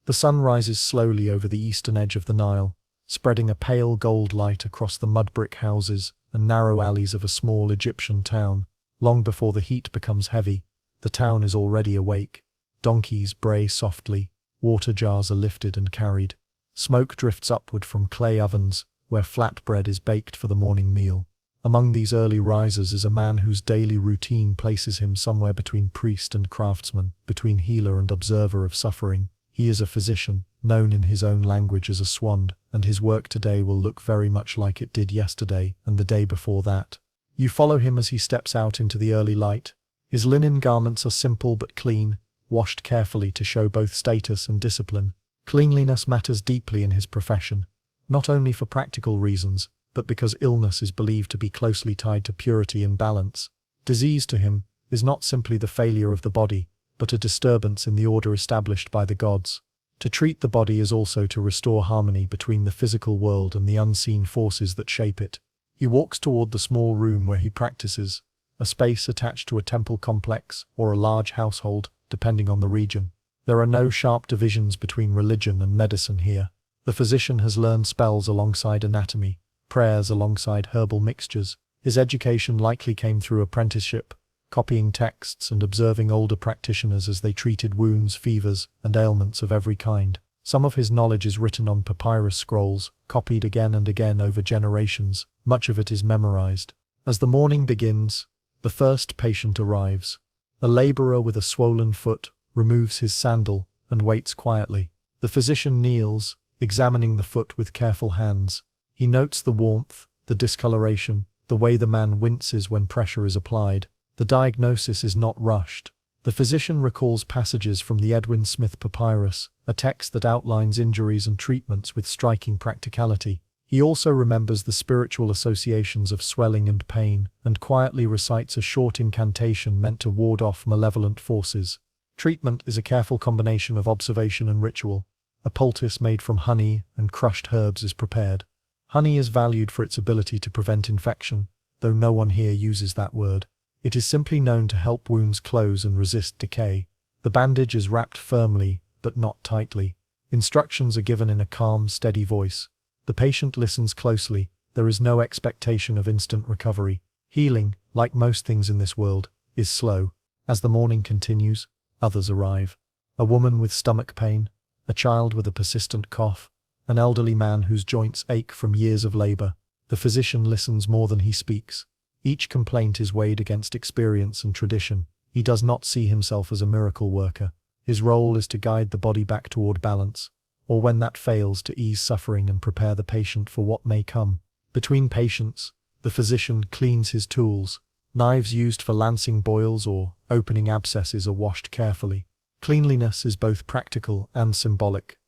The sun rises slowly over the eastern edge of the Nile, spreading a pale gold light across the mud brick houses and narrow alleys of a small Egyptian town. Long before the heat becomes heavy, the town is already awake. Donkeys bray softly, water jars are lifted and carried. Smoke drifts upward from clay ovens, where flatbread is baked for the morning meal. Among these early risers is a man whose daily routine places him somewhere between priest and craftsman, between healer and observer of suffering. He is a physician, known in his own language as a swand, and his work today will look very much like it did yesterday and the day before that. You follow him as he steps out into the early light. His linen garments are simple but clean, washed carefully to show both status and discipline. Cleanliness matters deeply in his profession, not only for practical reasons, but because illness is believed to be closely tied to purity and balance. Disease to him is not simply the failure of the body, but a disturbance in the order established by the gods. To treat the body is also to restore harmony between the physical world and the unseen forces that shape it. He walks toward the small room where he practices, a space attached to a temple complex or a large household, depending on the region. There are no sharp divisions between religion and medicine here. The physician has learned spells alongside anatomy, prayers alongside herbal mixtures. His education likely came through apprenticeship, copying texts and observing older practitioners as they treated wounds, fevers, and ailments of every kind. Some of his knowledge is written on papyrus scrolls, copied again and again over generations. Much of it is memorized. As the morning begins, the first patient arrives. A laborer with a swollen foot removes his sandal and waits quietly. The physician kneels, examining the foot with careful hands. He notes the warmth, the discoloration, the way the man winces when pressure is applied. The diagnosis is not rushed. The physician recalls passages from the Edwin Smith Papyrus, a text that outlines injuries and treatments with striking practicality. He also remembers the spiritual associations of swelling and pain, and quietly recites a short incantation meant to ward off malevolent forces. Treatment is a careful combination of observation and ritual. A poultice made from honey and crushed herbs is prepared. Honey is valued for its ability to prevent infection, though no one here uses that word. It is simply known to help wounds close and resist decay. The bandage is wrapped firmly, but not tightly. Instructions are given in a calm, steady voice. The patient listens closely. There is no expectation of instant recovery. Healing, like most things in this world, is slow. As the morning continues, others arrive. A woman with stomach pain, a child with a persistent cough, an elderly man whose joints ache from years of labor. The physician listens more than he speaks. Each complaint is weighed against experience and tradition. He does not see himself as a miracle worker. His role is to guide the body back toward balance, or when that fails, to ease suffering and prepare the patient for what may come. Between patients, the physician cleans his tools. Knives used for lancing boils or opening abscesses are washed carefully. Cleanliness is both practical and symbolic.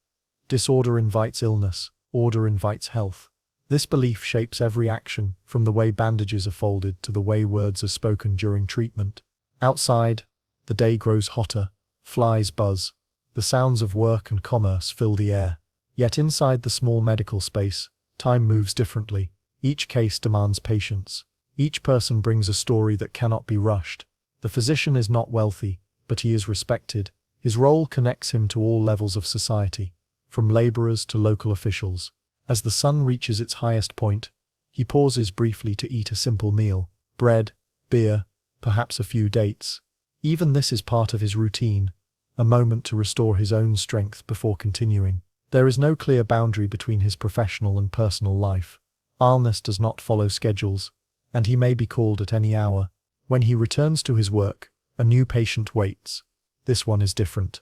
Disorder invites illness, order invites health. This belief shapes every action, from the way bandages are folded to the way words are spoken during treatment. Outside, the day grows hotter, flies buzz. The sounds of work and commerce fill the air. Yet inside the small medical space, time moves differently. Each case demands patience. Each person brings a story that cannot be rushed. The physician is not wealthy, but he is respected. His role connects him to all levels of society, from laborers to local officials. As the sun reaches its highest point, he pauses briefly to eat a simple meal. Bread, beer, perhaps a few dates. Even this is part of his routine, a moment to restore his own strength before continuing. There is no clear boundary between his professional and personal life. Illness does not follow schedules, and he may be called at any hour. When he returns to his work, a new patient waits. This one is different.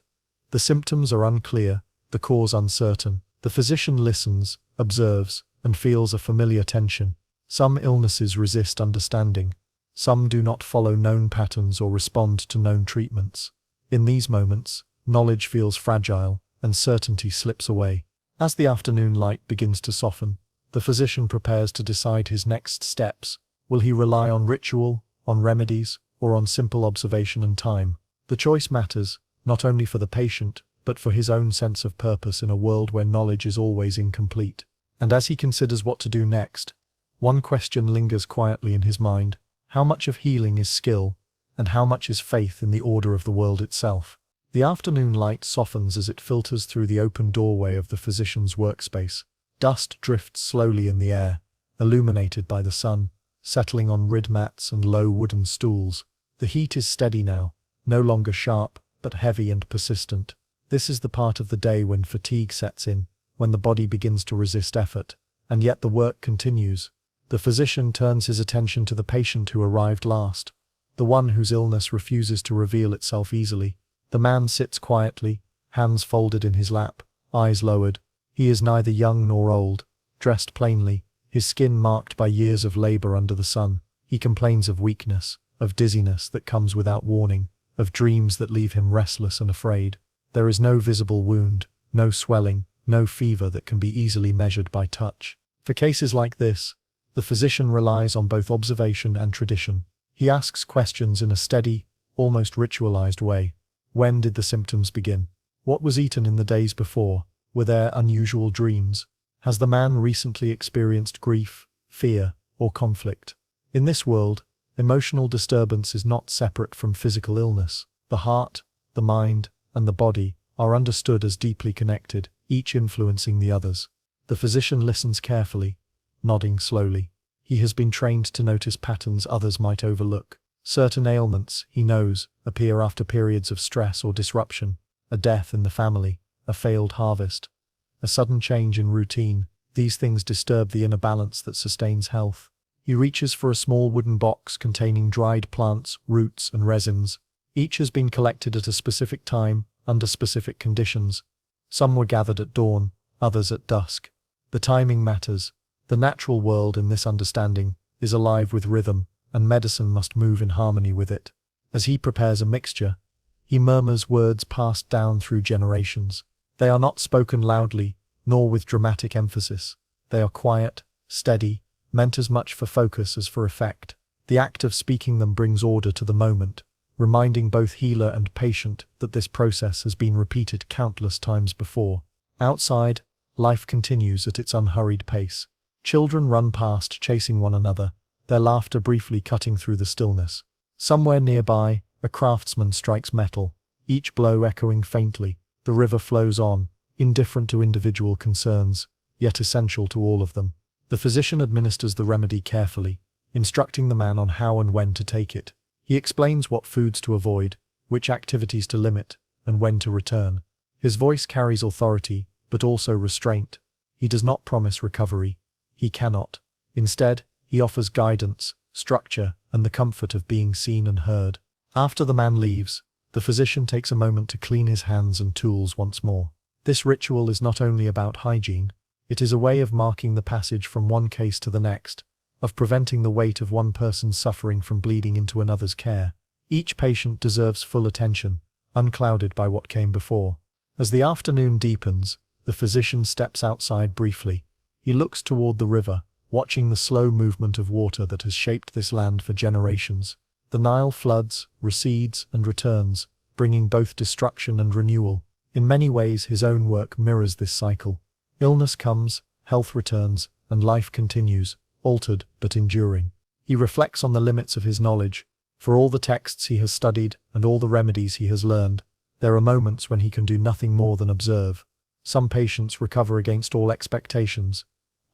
The symptoms are unclear, the cause uncertain. The physician listens, observes, and feels a familiar tension. Some illnesses resist understanding. Some do not follow known patterns or respond to known treatments. In these moments, knowledge feels fragile, and certainty slips away. As the afternoon light begins to soften, the physician prepares to decide his next steps. Will he rely on ritual, on remedies, or on simple observation and time? The choice matters, not only for the patient, but for his own sense of purpose in a world where knowledge is always incomplete. And as he considers what to do next, one question lingers quietly in his mind. How much of healing is skill, and how much is faith in the order of the world itself? The afternoon light softens as it filters through the open doorway of the physician's workspace. Dust drifts slowly in the air, illuminated by the sun, settling on rid mats and low wooden stools. The heat is steady now, no longer sharp, but heavy and persistent. This is the part of the day when fatigue sets in, when the body begins to resist effort, and yet the work continues. The physician turns his attention to the patient who arrived last, the one whose illness refuses to reveal itself easily. The man sits quietly, hands folded in his lap, eyes lowered. He is neither young nor old, dressed plainly, his skin marked by years of labor under the sun. He complains of weakness, of dizziness that comes without warning, of dreams that leave him restless and afraid. There is no visible wound, no swelling, no fever that can be easily measured by touch. For cases like this, the physician relies on both observation and tradition. He asks questions in a steady, almost ritualized way. When did the symptoms begin? What was eaten in the days before? Were there unusual dreams? Has the man recently experienced grief, fear, or conflict? In this world, emotional disturbance is not separate from physical illness. The heart, the mind, and the body are understood as deeply connected, each influencing the others. The physician listens carefully, nodding slowly. He has been trained to notice patterns others might overlook. Certain ailments, he knows, appear after periods of stress or disruption, a death in the family, a failed harvest, a sudden change in routine. These things disturb the inner balance that sustains health. He reaches for a small wooden box containing dried plants, roots, and resins. Each has been collected at a specific time, under specific conditions. Some were gathered at dawn, others at dusk. The timing matters. The natural world, in this understanding, is alive with rhythm, and medicine must move in harmony with it. As he prepares a mixture, he murmurs words passed down through generations. They are not spoken loudly, nor with dramatic emphasis. They are quiet, steady, meant as much for focus as for effect. The act of speaking them brings order to the moment, reminding both healer and patient that this process has been repeated countless times before. Outside, life continues at its unhurried pace. Children run past chasing one another, their laughter briefly cutting through the stillness. Somewhere nearby, a craftsman strikes metal, each blow echoing faintly. The river flows on, indifferent to individual concerns, yet essential to all of them. The physician administers the remedy carefully, instructing the man on how and when to take it. He explains what foods to avoid, which activities to limit, and when to return. His voice carries authority, but also restraint. He does not promise recovery. He cannot. Instead, he offers guidance, structure, and the comfort of being seen and heard. After the man leaves, the physician takes a moment to clean his hands and tools once more. This ritual is not only about hygiene, it is a way of marking the passage from one case to the next, of preventing the weight of one person's suffering from bleeding into another's care. Each patient deserves full attention, unclouded by what came before. As the afternoon deepens, the physician steps outside briefly. He looks toward the river, watching the slow movement of water that has shaped this land for generations. The Nile floods, recedes, and returns, bringing both destruction and renewal. In many ways, his own work mirrors this cycle. Illness comes, health returns, and life continues, altered but enduring. He reflects on the limits of his knowledge. For all the texts he has studied and all the remedies he has learned, there are moments when he can do nothing more than observe. Some patients recover against all expectations.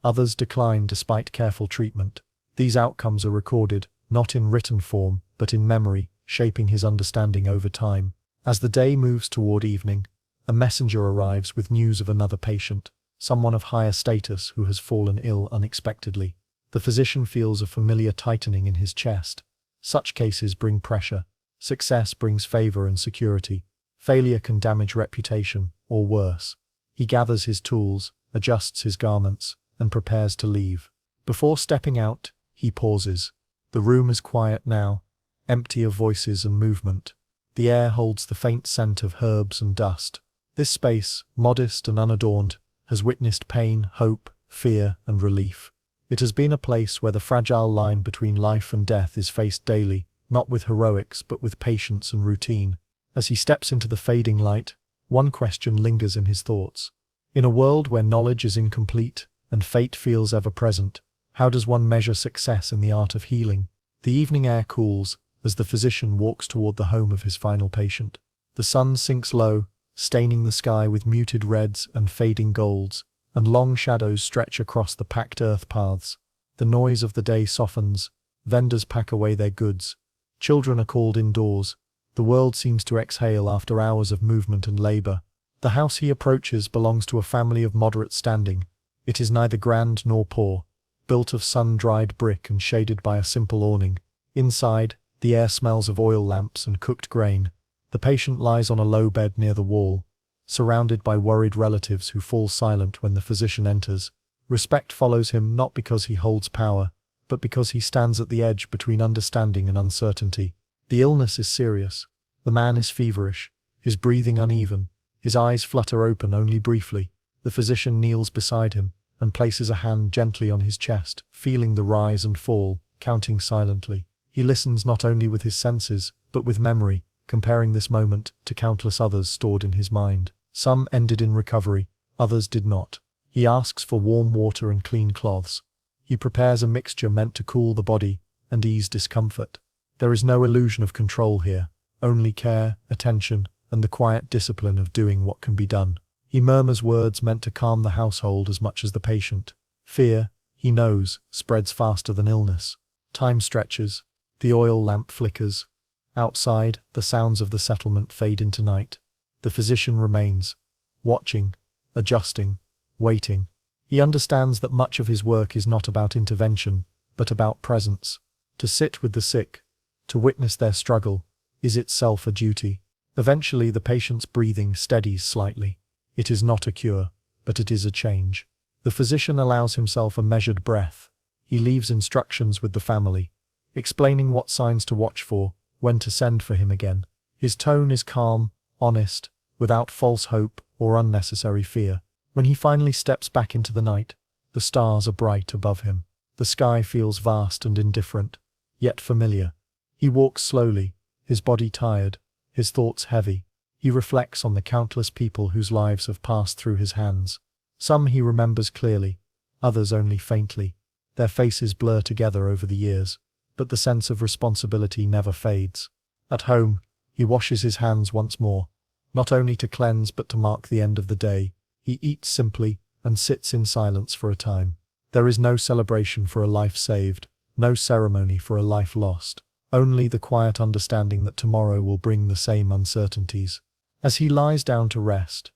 Others decline despite careful treatment. These outcomes are recorded, not in written form, but in memory, shaping his understanding over time. As the day moves toward evening, a messenger arrives with news of another patient, someone of higher status who has fallen ill unexpectedly. The physician feels a familiar tightening in his chest. Such cases bring pressure. Success brings favor and security. Failure can damage reputation, or worse. He gathers his tools, adjusts his garments, and prepares to leave. Before stepping out, he pauses. The room is quiet now, empty of voices and movement. The air holds the faint scent of herbs and dust. This space, modest and unadorned, has witnessed pain, hope, fear, and relief. It has been a place where the fragile line between life and death is faced daily, not with heroics but with patience and routine. As he steps into the fading light, one question lingers in his thoughts. In a world where knowledge is incomplete and fate feels ever present, how does one measure success in the art of healing? The evening air cools as the physician walks toward the home of his final patient. The sun sinks low, staining the sky with muted reds and fading golds, and long shadows stretch across the packed earth paths. The noise of the day softens, vendors pack away their goods, children are called indoors. The world seems to exhale after hours of movement and labor. The house he approaches belongs to a family of moderate standing. It is neither grand nor poor, built of sun-dried brick and shaded by a simple awning. Inside, the air smells of oil lamps and cooked grain. The patient lies on a low bed near the wall, surrounded by worried relatives who fall silent when the physician enters. Respect follows him not because he holds power, but because he stands at the edge between understanding and uncertainty. The illness is serious. The man is feverish, his breathing uneven, his eyes flutter open only briefly. The physician kneels beside him and places a hand gently on his chest, feeling the rise and fall, counting silently. He listens not only with his senses, but with memory, comparing this moment to countless others stored in his mind. Some ended in recovery, others did not. He asks for warm water and clean cloths. He prepares a mixture meant to cool the body and ease discomfort. There is no illusion of control here, only care, attention, and the quiet discipline of doing what can be done. He murmurs words meant to calm the household as much as the patient. Fear, he knows, spreads faster than illness. Time stretches. The oil lamp flickers. Outside, the sounds of the settlement fade into night. The physician remains, watching, adjusting, waiting. He understands that much of his work is not about intervention, but about presence. To sit with the sick, to witness their struggle, is itself a duty. Eventually the patient's breathing steadies slightly. It is not a cure, but it is a change. The physician allows himself a measured breath. He leaves instructions with the family, explaining what signs to watch for, when to send for him again. His tone is calm, honest, without false hope or unnecessary fear. When he finally steps back into the night, the stars are bright above him. The sky feels vast and indifferent, yet familiar. He walks slowly, his body tired, his thoughts heavy. He reflects on the countless people whose lives have passed through his hands. Some he remembers clearly, others only faintly. Their faces blur together over the years, but the sense of responsibility never fades. At home, he washes his hands once more, not only to cleanse but to mark the end of the day. He eats simply and sits in silence for a time. There is no celebration for a life saved, no ceremony for a life lost, only the quiet understanding that tomorrow will bring the same uncertainties. As he lies down to rest,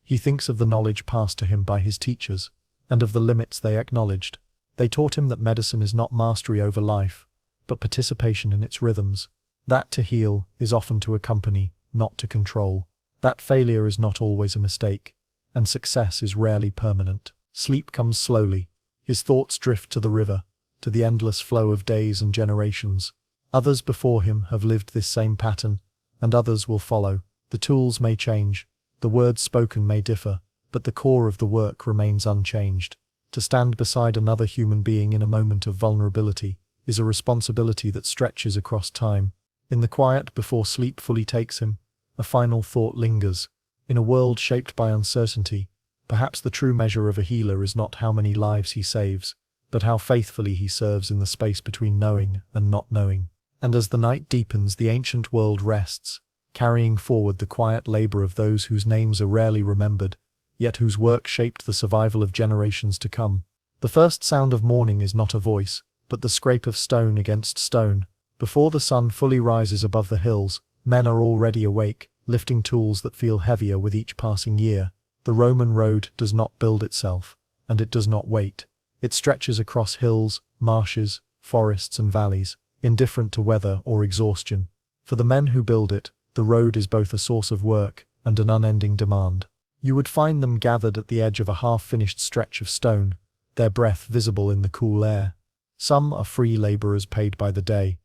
he thinks of the knowledge passed to him by his teachers, and of the limits they acknowledged. They taught him that medicine is not mastery over life, but participation in its rhythms. That to heal is often to accompany, not to control. That failure is not always a mistake, and success is rarely permanent. Sleep comes slowly. His thoughts drift to the river, to the endless flow of days and generations. Others before him have lived this same pattern, and others will follow. The tools may change, the words spoken may differ, but the core of the work remains unchanged. To stand beside another human being in a moment of vulnerability is a responsibility that stretches across time. In the quiet before sleep fully takes him, a final thought lingers. In a world shaped by uncertainty, perhaps the true measure of a healer is not how many lives he saves, but how faithfully he serves in the space between knowing and not knowing. And as the night deepens, the ancient world rests, carrying forward the quiet labor of those whose names are rarely remembered, yet whose work shaped the survival of generations to come. The first sound of morning is not a voice, but the scrape of stone against stone. Before the sun fully rises above the hills, men are already awake, lifting tools that feel heavier with each passing year. The Roman road does not build itself, and it does not wait. It stretches across hills, marshes, forests and valleys, indifferent to weather or exhaustion. For the men who build it, the road is both a source of work and an unending demand. You would find them gathered at the edge of a half-finished stretch of stone, their breath visible in the cool air. Some are free laborers paid by the day.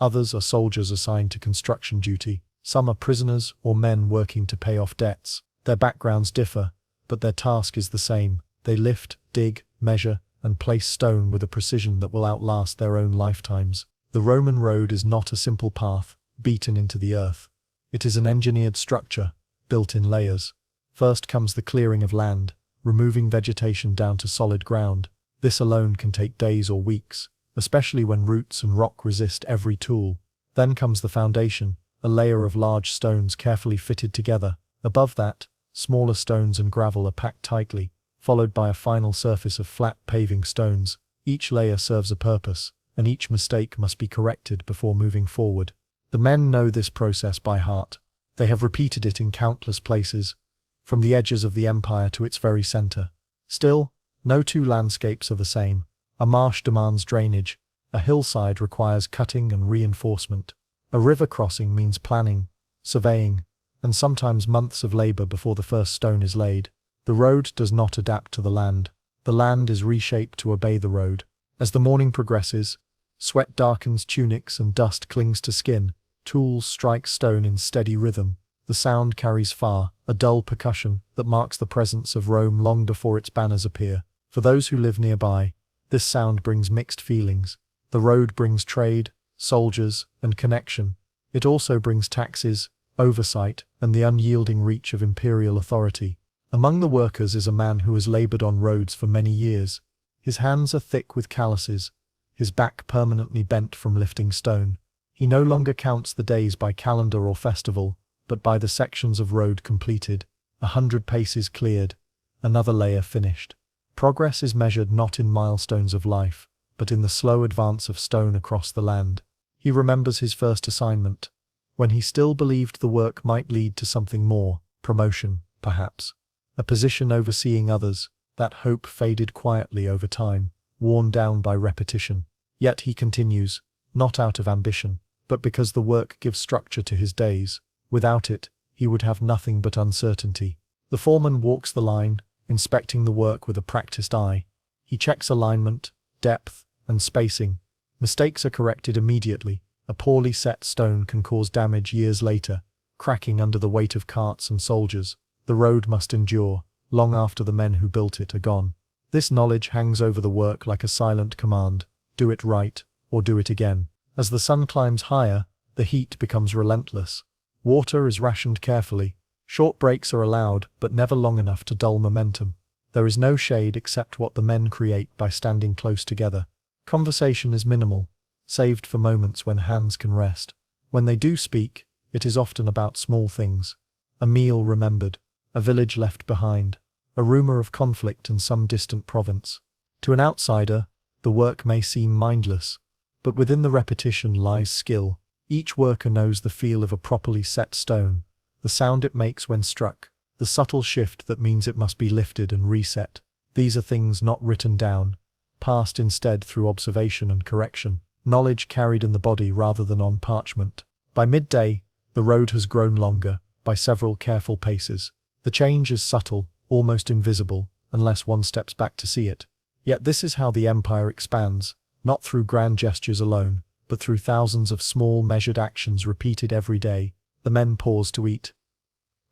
Others are soldiers assigned to construction duty. Some are prisoners or men working to pay off debts. Their backgrounds differ, but their task is the same. They lift, dig, measure, and place stone with a precision that will outlast their own lifetimes. The Roman road is not a simple path, beaten into the earth. It is an engineered structure, built in layers. First comes the clearing of land, removing vegetation down to solid ground. This alone can take days or weeks, especially when roots and rock resist every tool. Then comes the foundation, a layer of large stones carefully fitted together. Above that, smaller stones and gravel are packed tightly, followed by a final surface of flat paving stones. Each layer serves a purpose, and each mistake must be corrected before moving forward. The men know this process by heart. They have repeated it in countless places, from the edges of the empire to its very center. Still, no two landscapes are the same. A marsh demands drainage, a hillside requires cutting and reinforcement. A river crossing means planning, surveying, and sometimes months of labor before the first stone is laid. The road does not adapt to the land. The land is reshaped to obey the road. As the morning progresses, sweat darkens tunics and dust clings to skin. Tools strike stone in steady rhythm. The sound carries far, a dull percussion that marks the presence of Rome long before its banners appear. For those who live nearby, this sound brings mixed feelings. The road brings trade, soldiers, and connection. It also brings taxes, oversight, and the unyielding reach of imperial authority. Among the workers is a man who has labored on roads for many years. His hands are thick with calluses, his back permanently bent from lifting stone. He no longer counts the days by calendar or festival, but by the sections of road completed, 100 paces cleared, another layer finished. Progress is measured not in milestones of life, but in the slow advance of stone across the land. He remembers his first assignment, when he still believed the work might lead to something more, promotion, perhaps. A position overseeing others. That hope faded quietly over time, worn down by repetition. Yet he continues, not out of ambition, but because the work gives structure to his days. Without it, he would have nothing but uncertainty. The foreman walks the line, inspecting the work with a practiced eye. He checks alignment, depth, and spacing. Mistakes are corrected immediately. A poorly set stone can cause damage years later, cracking under the weight of carts and soldiers. The road must endure, long after the men who built it are gone. This knowledge hangs over the work like a silent command: do it right, or do it again. As the sun climbs higher, the heat becomes relentless. Water is rationed carefully. Short breaks are allowed, but never long enough to dull momentum. There is no shade except what the men create by standing close together. Conversation is minimal, saved for moments when hands can rest. When they do speak, it is often about small things. A meal remembered, a village left behind, a rumor of conflict in some distant province. To an outsider, the work may seem mindless, but within the repetition lies skill. Each worker knows the feel of a properly set stone, the sound it makes when struck, the subtle shift that means it must be lifted and reset. These are things not written down, passed instead through observation and correction, knowledge carried in the body rather than on parchment. By midday, the road has grown longer, by several careful paces. The change is subtle, almost invisible, unless one steps back to see it. Yet this is how the empire expands, not through grand gestures alone, but through thousands of small measured actions repeated every day. The men pause to eat.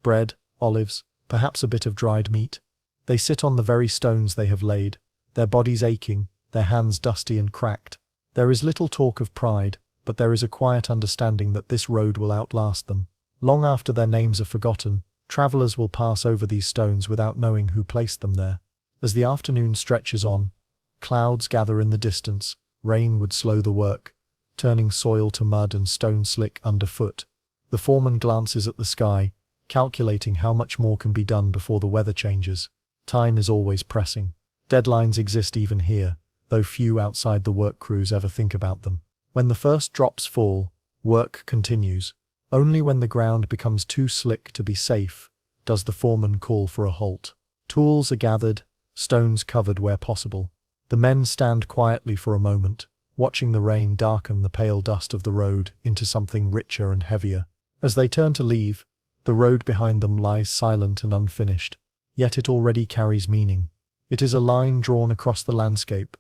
Bread, olives, perhaps a bit of dried meat. They sit on the very stones they have laid, their bodies aching, their hands dusty and cracked. There is little talk of pride, but there is a quiet understanding that this road will outlast them. Long after their names are forgotten, travelers will pass over these stones without knowing who placed them there. As the afternoon stretches on, clouds gather in the distance. Rain would slow the work, turning soil to mud and stone slick underfoot. The foreman glances at the sky, calculating how much more can be done before the weather changes. Time is always pressing. Deadlines exist even here, though few outside the work crews ever think about them. When the first drops fall, work continues. Only when the ground becomes too slick to be safe, does the foreman call for a halt. Tools are gathered, stones covered where possible. The men stand quietly for a moment, watching the rain darken the pale dust of the road into something richer and heavier. As they turn to leave, the road behind them lies silent and unfinished, yet it already carries meaning. It is a line drawn across the landscape,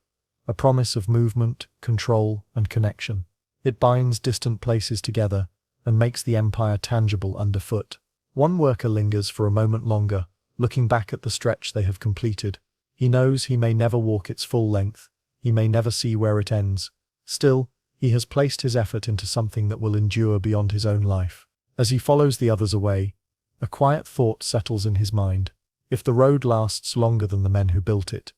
a promise of movement, control, and connection. It binds distant places together and makes the empire tangible underfoot. One worker lingers for a moment longer, looking back at the stretch they have completed. He knows he may never walk its full length, he may never see where it ends. Still, he has placed his effort into something that will endure beyond his own life. As he follows the others away, a quiet thought settles in his mind. If the road lasts longer than the men who built it,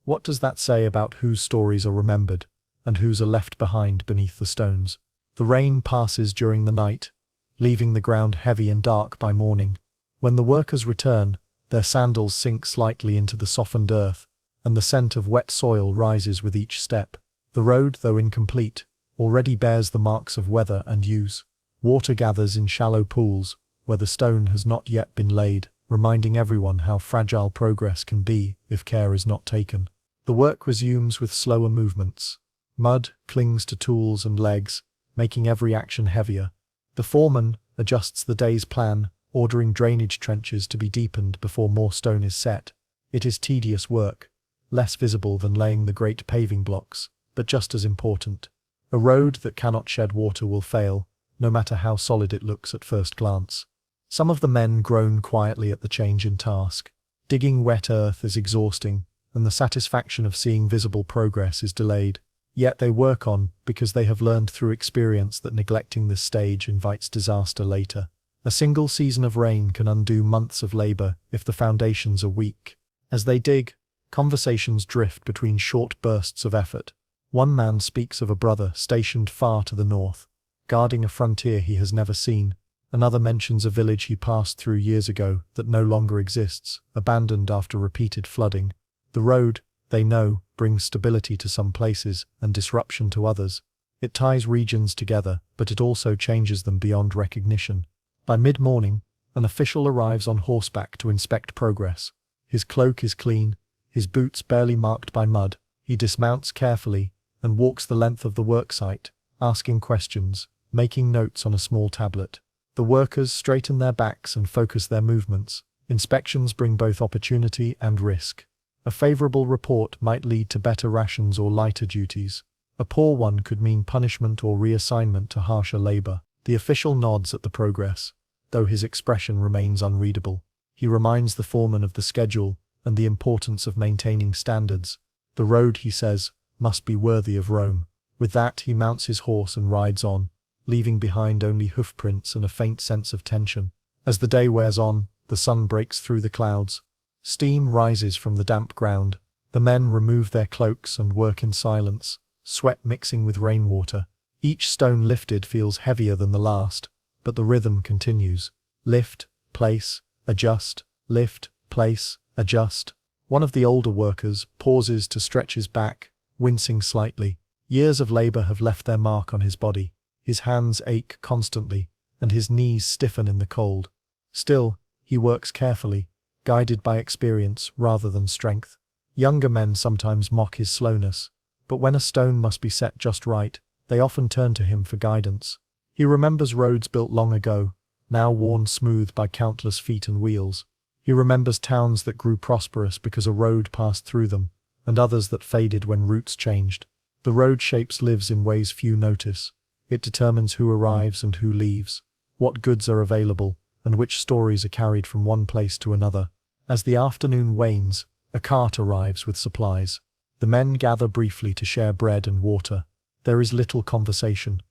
what does that say about whose stories are remembered, and whose are left behind beneath the stones? The rain passes during the night, leaving the ground heavy and dark by morning. When the workers return, their sandals sink slightly into the softened earth, and the scent of wet soil rises with each step. The road, though incomplete, already bears the marks of weather and use. Water gathers in shallow pools, where the stone has not yet been laid, reminding everyone how fragile progress can be if care is not taken. The work resumes with slower movements. Mud clings to tools and legs, making every action heavier. The foreman adjusts the day's plan, ordering drainage trenches to be deepened before more stone is set. It is tedious work, less visible than laying the great paving blocks, but just as important. A road that cannot shed water will fail, no matter how solid it looks at first glance. Some of the men groan quietly at the change in task. Digging wet earth is exhausting, and the satisfaction of seeing visible progress is delayed. Yet they work on because they have learned through experience that neglecting this stage invites disaster later. A single season of rain can undo months of labor if the foundations are weak. As they dig, conversations drift between short bursts of effort. One man speaks of a brother stationed far to the north, guarding a frontier he has never seen. Another mentions a village he passed through years ago that no longer exists, abandoned after repeated flooding. The road, they know, brings stability to some places and disruption to others. It ties regions together, but it also changes them beyond recognition. By mid-morning, an official arrives on horseback to inspect progress. His cloak is clean, his boots barely marked by mud. He dismounts carefully and walks the length of the worksite, asking questions, making notes on a small tablet. The workers straighten their backs and focus their movements. Inspections bring both opportunity and risk. A favorable report might lead to better rations or lighter duties. A poor one could mean punishment or reassignment to harsher labor. The official nods at the progress, though his expression remains unreadable. He reminds the foreman of the schedule and the importance of maintaining standards. The road, he says, must be worthy of Rome. With that, he mounts his horse and rides on, leaving behind only hoofprints and a faint sense of tension. As the day wears on, the sun breaks through the clouds. Steam rises from the damp ground. The men remove their cloaks and work in silence, sweat mixing with rainwater. Each stone lifted feels heavier than the last, but the rhythm continues. Lift, place, adjust, lift, place, adjust. One of the older workers pauses to stretch his back, wincing slightly. Years of labor have left their mark on his body. His hands ache constantly, and his knees stiffen in the cold. Still, he works carefully, guided by experience rather than strength. Younger men sometimes mock his slowness, but when a stone must be set just right, they often turn to him for guidance. He remembers roads built long ago, now worn smooth by countless feet and wheels. He remembers towns that grew prosperous because a road passed through them, and others that faded when routes changed. The road shapes lives in ways few notice. It determines who arrives and who leaves, what goods are available, and which stories are carried from one place to another. As the afternoon wanes, a cart arrives with supplies. The men gather briefly to share bread and water. There is little conversation.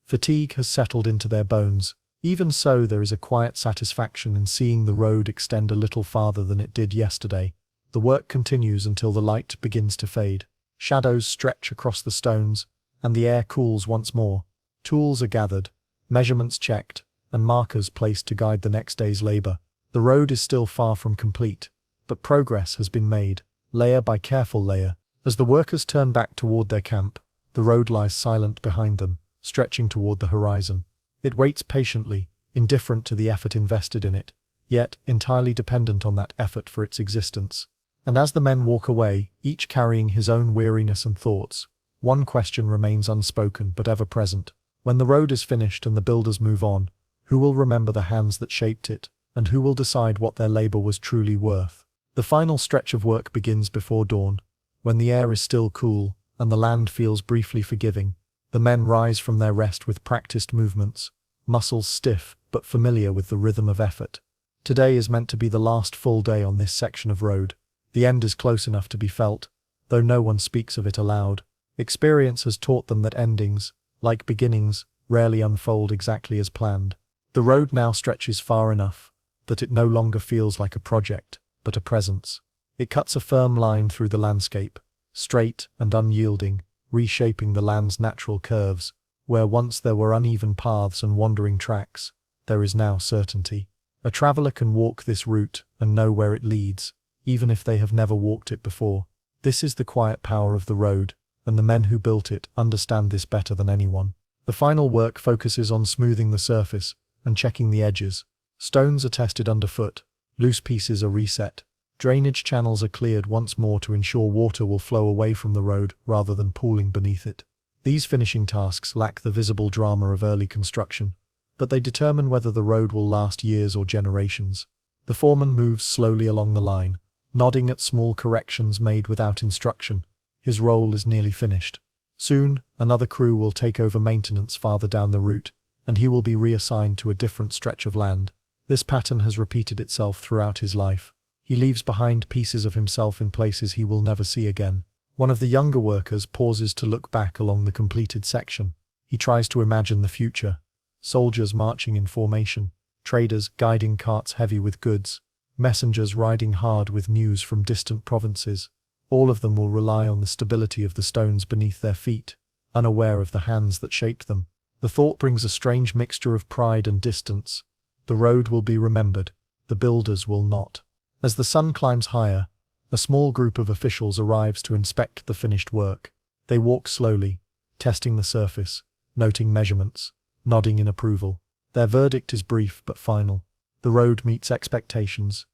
Fatigue has settled into their bones. Even so, there is a quiet satisfaction in seeing the road extend a little farther than it did yesterday. The work continues until the light begins to fade. Shadows stretch across the stones, and the air cools once more. Tools are gathered, measurements checked, and markers placed to guide the next day's labor. The road is still far from complete, but progress has been made, layer by careful layer. As the workers turn back toward their camp, the road lies silent behind them, stretching toward the horizon. It waits patiently, indifferent to the effort invested in it, yet entirely dependent on that effort for its existence. And as the men walk away, each carrying his own weariness and thoughts, one question remains unspoken but ever present. When the road is finished and the builders move on, who will remember the hands that shaped it, and who will decide what their labor was truly worth? The final stretch of work begins before dawn, when the air is still cool and the land feels briefly forgiving. The men rise from their rest with practiced movements, muscles stiff but familiar with the rhythm of effort. Today is meant to be the last full day on this section of road. The end is close enough to be felt, though no one speaks of it aloud. Experience has taught them that endings, like beginnings, rarely unfold exactly as planned. The road now stretches far enough that it no longer feels like a project, but a presence. It cuts a firm line through the landscape, straight and unyielding, reshaping the land's natural curves. Where once there were uneven paths and wandering tracks, there is now certainty. A traveler can walk this route and know where it leads, even if they have never walked it before. This is the quiet power of the road, and the men who built it understand this better than anyone. The final work focuses on smoothing the surface and checking the edges. Stones are tested underfoot, loose pieces are reset, drainage channels are cleared once more to ensure water will flow away from the road rather than pooling beneath it. These finishing tasks lack the visible drama of early construction, but they determine whether the road will last years or generations. The foreman moves slowly along the line, nodding at small corrections made without instruction. His role is nearly finished. Soon, another crew will take over maintenance farther down the route, and he will be reassigned to a different stretch of land. This pattern has repeated itself throughout his life. He leaves behind pieces of himself in places he will never see again. One of the younger workers pauses to look back along the completed section. He tries to imagine the future. Soldiers marching in formation, traders guiding carts heavy with goods, messengers riding hard with news from distant provinces. All of them will rely on the stability of the stones beneath their feet, unaware of the hands that shaped them. The thought brings a strange mixture of pride and distance. The road will be remembered, the builders will not. As the sun climbs higher, a small group of officials arrives to inspect the finished work. They walk slowly, testing the surface, noting measurements, nodding in approval. Their verdict is brief but final. The road meets expectations.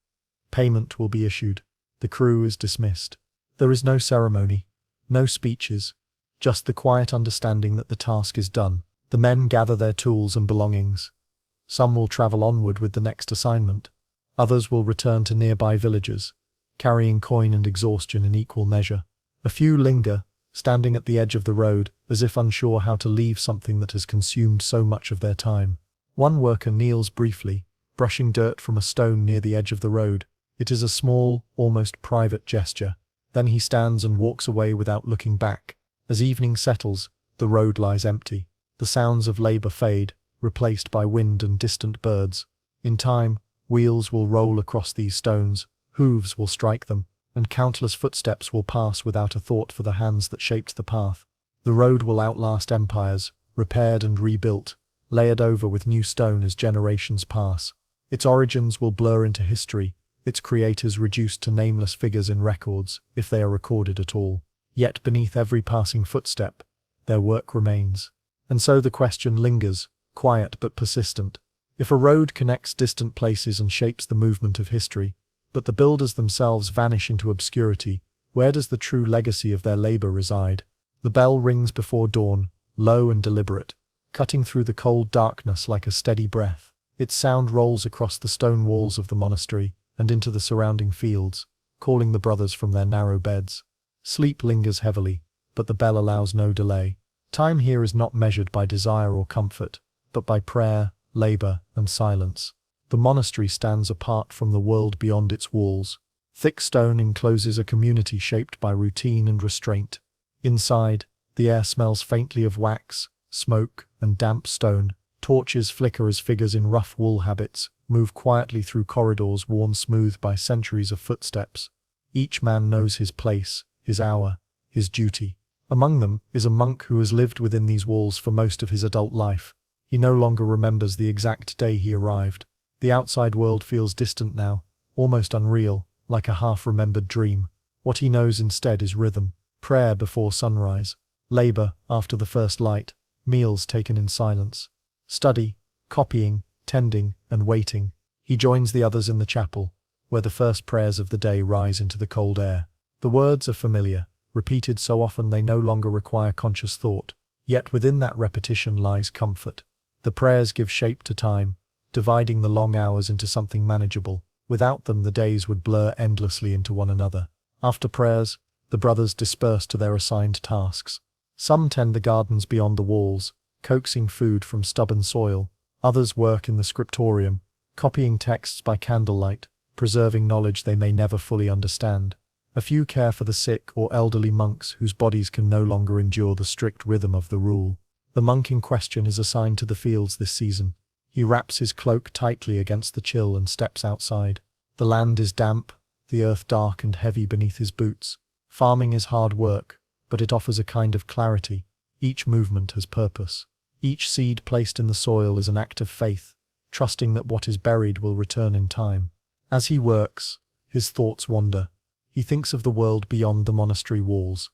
Payment will be issued. The crew is dismissed. There is no ceremony, no speeches, just the quiet understanding that the task is done. The men gather their tools and belongings. Some will travel onward with the next assignment. Others will return to nearby villages, carrying coin and exhaustion in equal measure. A few linger, standing at the edge of the road, as if unsure how to leave something that has consumed so much of their time. One worker kneels briefly, brushing dirt from a stone near the edge of the road. It is a small, almost private gesture. Then he stands and walks away without looking back. As evening settles, the road lies empty. The sounds of labor fade, replaced by wind and distant birds. In time, wheels will roll across these stones, hooves will strike them, and countless footsteps will pass without a thought for the hands that shaped the path. The road will outlast empires, repaired and rebuilt, layered over with new stone as generations pass. Its origins will blur into history, its creators reduced to nameless figures in records, if they are recorded at all. Yet beneath every passing footstep, their work remains. And so the question lingers, quiet but persistent. If a road connects distant places and shapes the movement of history, but the builders themselves vanish into obscurity, where does the true legacy of their labor reside? The bell rings before dawn, low and deliberate, cutting through the cold darkness like a steady breath. Its sound rolls across the stone walls of the monastery and into the surrounding fields, calling the brothers from their narrow beds. Sleep lingers heavily, but the bell allows no delay. Time here is not measured by desire or comfort, but by prayer, labor, and silence. The monastery stands apart from the world beyond its walls. Thick stone encloses a community shaped by routine and restraint. Inside, the air smells faintly of wax, smoke, and damp stone. Torches flicker as figures in rough wool habits move quietly through corridors worn smooth by centuries of footsteps. Each man knows his place, his hour, his duty. Among them is a monk who has lived within these walls for most of his adult life. He no longer remembers the exact day he arrived. The outside world feels distant now, almost unreal, like a half-remembered dream. What he knows instead is rhythm, prayer before sunrise, labor after the first light, meals taken in silence, study, copying, tending, and waiting. He joins the others in the chapel, where the first prayers of the day rise into the cold air. The words are familiar, repeated so often they no longer require conscious thought. Yet within that repetition lies comfort. The prayers give shape to time, dividing the long hours into something manageable. Without them, the days would blur endlessly into one another. After prayers, the brothers disperse to their assigned tasks. Some tend the gardens beyond the walls, coaxing food from stubborn soil. Others work in the scriptorium, copying texts by candlelight, preserving knowledge they may never fully understand. A few care for the sick or elderly monks whose bodies can no longer endure the strict rhythm of the rule. The monk in question is assigned to the fields this season. He wraps his cloak tightly against the chill and steps outside. The land is damp, the earth dark and heavy beneath his boots. Farming is hard work, but it offers a kind of clarity. Each movement has purpose. Each seed placed in the soil is an act of faith. trusting that what is buried will return in time. As he works, his thoughts wander. He thinks of the world beyond the monastery walls,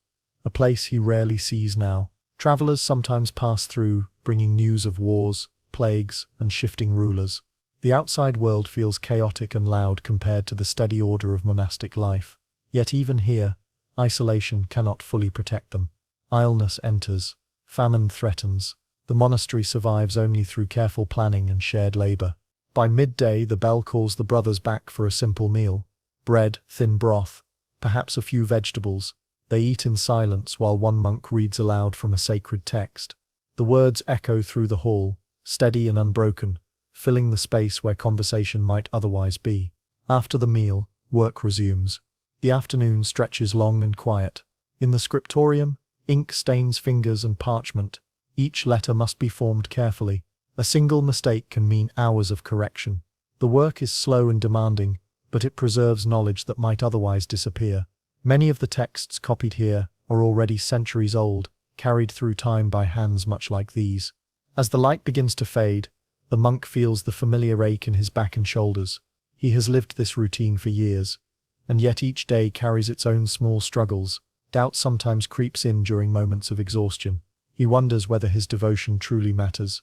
a place he rarely sees now. Travelers sometimes pass through, bringing news of wars, plagues, and shifting rulers. The outside world feels chaotic and loud compared to the steady order of monastic life. Yet even here, isolation cannot fully protect them. Illness enters, famine threatens. The monastery survives only through careful planning and shared labor. By midday, the bell calls the brothers back for a simple meal. Bread, thin broth, perhaps a few vegetables. They eat in silence while one monk reads aloud from a sacred text. The words echo through the hall, steady and unbroken, filling the space where conversation might otherwise be. After the meal, work resumes. The afternoon stretches long and quiet. In the scriptorium, ink stains fingers and parchment. Each letter must be formed carefully. A single mistake can mean hours of correction. The work is slow and demanding, but it preserves knowledge that might otherwise disappear. Many of the texts copied here are already centuries old, carried through time by hands much like these. As the light begins to fade, the monk feels the familiar ache in his back and shoulders. He has lived this routine for years, and yet each day carries its own small struggles. Doubt sometimes creeps in during moments of exhaustion. He wonders whether his devotion truly matters,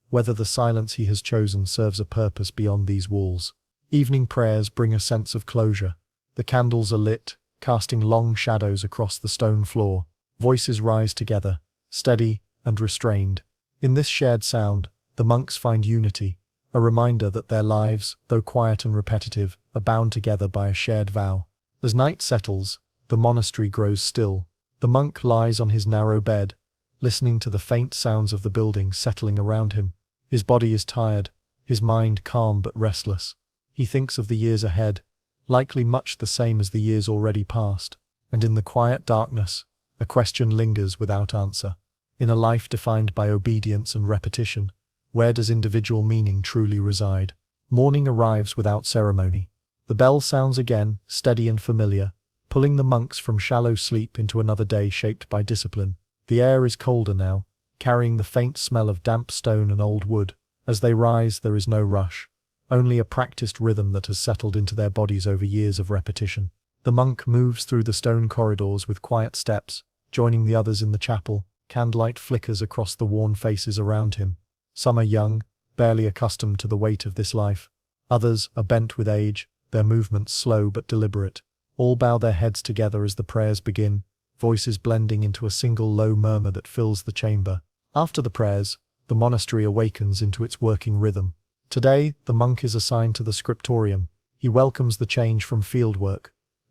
whether the silence he has chosen serves a purpose beyond these walls. Evening prayers bring a sense of closure. The candles are lit, casting long shadows across the stone floor. Voices rise together, steady and restrained. In this shared sound, the monks find unity, a reminder that their lives, though quiet and repetitive, are bound together by a shared vow. As night settles, the monastery grows still. The monk lies on his narrow bed, listening to the faint sounds of the building settling around him. His body is tired, his mind calm but restless. He thinks of the years ahead, likely much the same as the years already past, and in the quiet darkness, a question lingers without answer. In a life defined by obedience and repetition, where does individual meaning truly reside? Morning arrives without ceremony. The bell sounds again, steady and familiar, pulling the monks from shallow sleep into another day shaped by discipline. The air is colder now, carrying the faint smell of damp stone and old wood. As they rise, there is no rush, only a practiced rhythm that has settled into their bodies over years of repetition. The monk moves through the stone corridors with quiet steps, joining the others in the chapel. Candlelight flickers across the worn faces around him. Some are young, barely accustomed to the weight of this life. Others are bent with age, their movements slow but deliberate. All bow their heads together as the prayers begin, voices blending into a single low murmur that fills the chamber. After the prayers, the monastery awakens into its working rhythm. Today, the monk is assigned to the scriptorium. He welcomes the change from fieldwork,